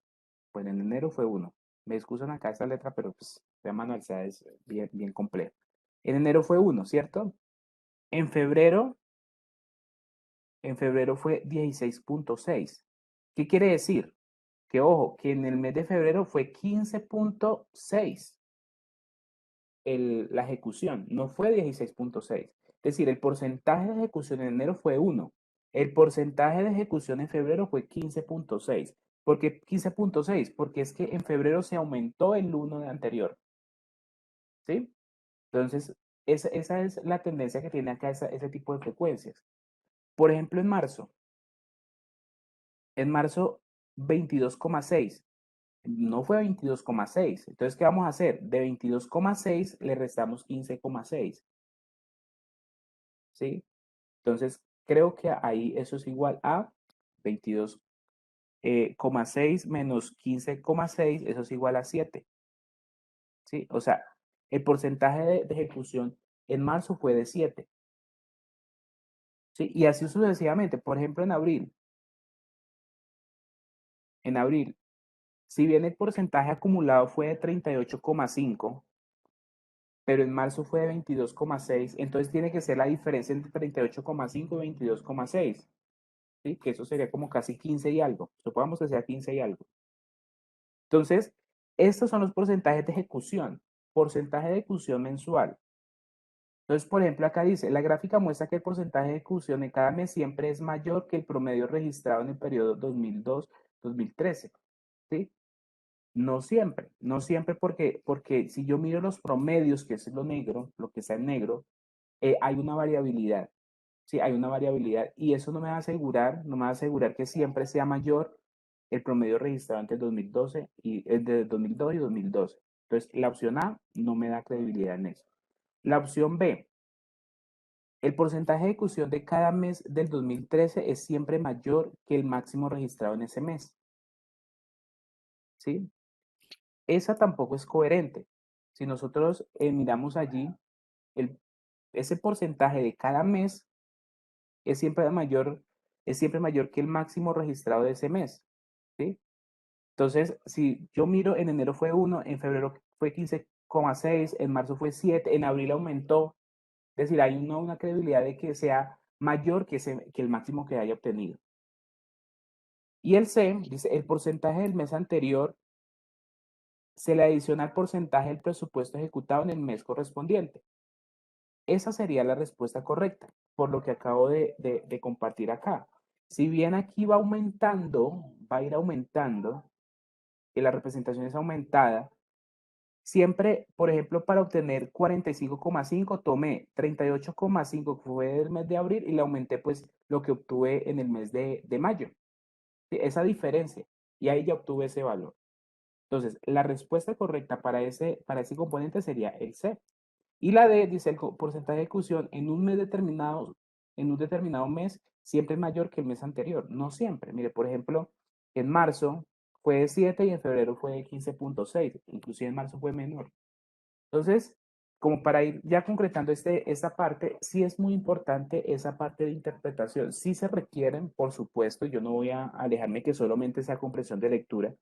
Pues en enero fue 1. Me excusan acá esta letra, pero pues la manualidad es bien, bien compleja. En enero fue 1, ¿cierto? En febrero, en febrero fue 16.6. ¿Qué quiere decir? Que ojo, que en el mes de febrero fue 15.6 la ejecución, no fue 16.6. Es decir, el porcentaje de ejecución en enero fue 1. El porcentaje de ejecución en febrero fue 15.6. ¿Por qué 15.6? Porque es que en febrero se aumentó el 1 de anterior. ¿Sí? Entonces, esa es la tendencia que tiene acá ese tipo de frecuencias. Por ejemplo, en marzo 22,6. No fue 22,6. Entonces, ¿qué vamos a hacer? De 22,6 le restamos 15,6. ¿Sí? Entonces, creo que ahí eso es igual a 22,6 menos 15,6, eso es igual a 7. ¿Sí? O sea, el porcentaje de ejecución en marzo fue de 7. ¿Sí? Y así sucesivamente. Por ejemplo, en abril, si bien el porcentaje acumulado fue de 38,5, pero en marzo fue de 22,6, entonces tiene que ser la diferencia entre 38,5 y 22,6. ¿Sí? Que eso sería como casi 15 y algo. Supongamos que sea 15 y algo. Entonces, estos son los porcentajes de ejecución. Porcentaje de ejecución mensual. Entonces, por ejemplo, acá dice, la gráfica muestra que el porcentaje de ejecución en cada mes siempre es mayor que el promedio registrado en el periodo 2002-2013. ¿Sí? No siempre porque si yo miro los promedios, que es lo negro, lo que está en negro, hay una variabilidad. Sí, hay una variabilidad y eso no me va a asegurar que siempre sea mayor el promedio registrado entre el 2012 y el de 2002 y 2012. Entonces, la opción A no me da credibilidad en eso. La opción B, el porcentaje de ejecución de cada mes del 2013 es siempre mayor que el máximo registrado en ese mes. ¿Sí? Esa tampoco es coherente. Si nosotros miramos allí, ese porcentaje de cada mes es siempre mayor que el máximo registrado de ese mes. ¿Sí? Entonces, si yo miro, en enero fue 1, en febrero fue 6,6, en marzo fue 7, en abril aumentó. Es decir, hay una credibilidad de que sea mayor que el máximo que haya obtenido. Y el C dice, el porcentaje del mes anterior se le adiciona al porcentaje del presupuesto ejecutado en el mes correspondiente. Esa sería la respuesta correcta, por lo que acabo de compartir acá. Si bien aquí va aumentando, va a ir aumentando, y la representación es aumentada, siempre, por ejemplo, para obtener 45,5, tomé 38,5 que fue del mes de abril y le aumenté pues lo que obtuve en el mes de mayo. Esa diferencia, y ahí ya obtuve ese valor. Entonces, la respuesta correcta para ese componente sería el C. Y la D dice el porcentaje de ejecución en un mes determinado, mes, siempre es mayor que el mes anterior. No siempre. Mire, por ejemplo, en marzo fue de 7 y en febrero fue de 15,6. Inclusive en marzo fue menor. Entonces, como para ir ya concretando esta parte, sí es muy importante esa parte de interpretación. Sí se requieren, por supuesto, yo no voy a alejarme que solamente sea comprensión de lectura,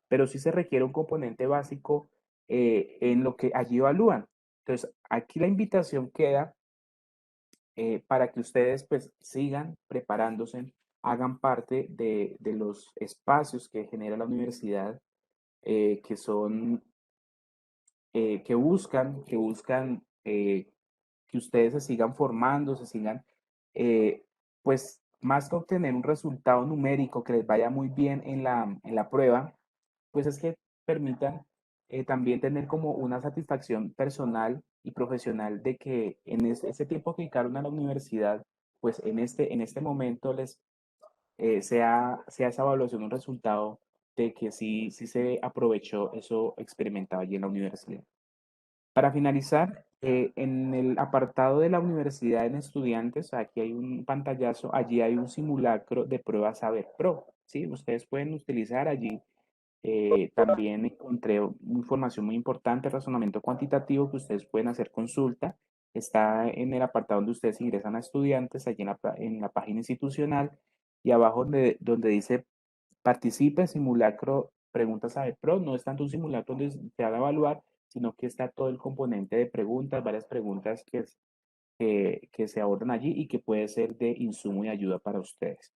pero sí se requiere un componente básico en lo que allí evalúan. Entonces, aquí la invitación queda para que ustedes pues sigan preparándose, hagan parte de los espacios que genera la universidad, que son, que buscan que ustedes se sigan formando, se sigan, pues más que obtener un resultado numérico que les vaya muy bien en la prueba, pues es que permitan también tener como una satisfacción personal y profesional de que en ese tiempo que dedicaron a la universidad, pues en este momento les sea esa evaluación un resultado de que sí se aprovechó eso experimentado allí en la universidad. Para finalizar, en el apartado de la universidad en estudiantes, aquí hay un pantallazo, allí hay un simulacro de prueba Saber Pro, ¿sí? Ustedes pueden utilizar allí. También encontré información muy importante, razonamiento cuantitativo, que ustedes pueden hacer consulta. Está en el apartado donde ustedes ingresan a estudiantes, allí en la página institucional, y abajo donde dice participe, simulacro, preguntas Saber Pro. No es tanto un simulacro donde se haga evaluar, sino que está todo el componente de preguntas, varias preguntas que se abordan allí y que puede ser de insumo y ayuda para ustedes.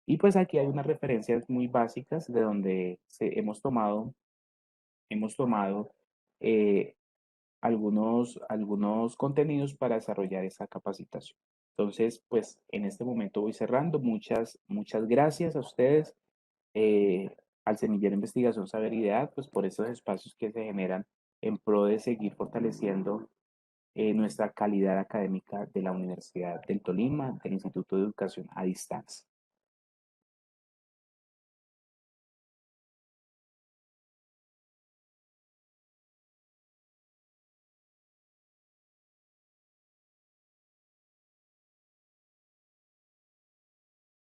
Y pues aquí hay unas referencias muy básicas de donde hemos tomado eh, algunos contenidos para desarrollar esa capacitación. Entonces, pues en este momento voy cerrando. Muchas, muchas gracias a ustedes, al Semillero Investigación Saber Idear, pues por estos espacios que se generan en pro de seguir fortaleciendo nuestra calidad académica de la Universidad del Tolima, del Instituto de Educación a Distancia.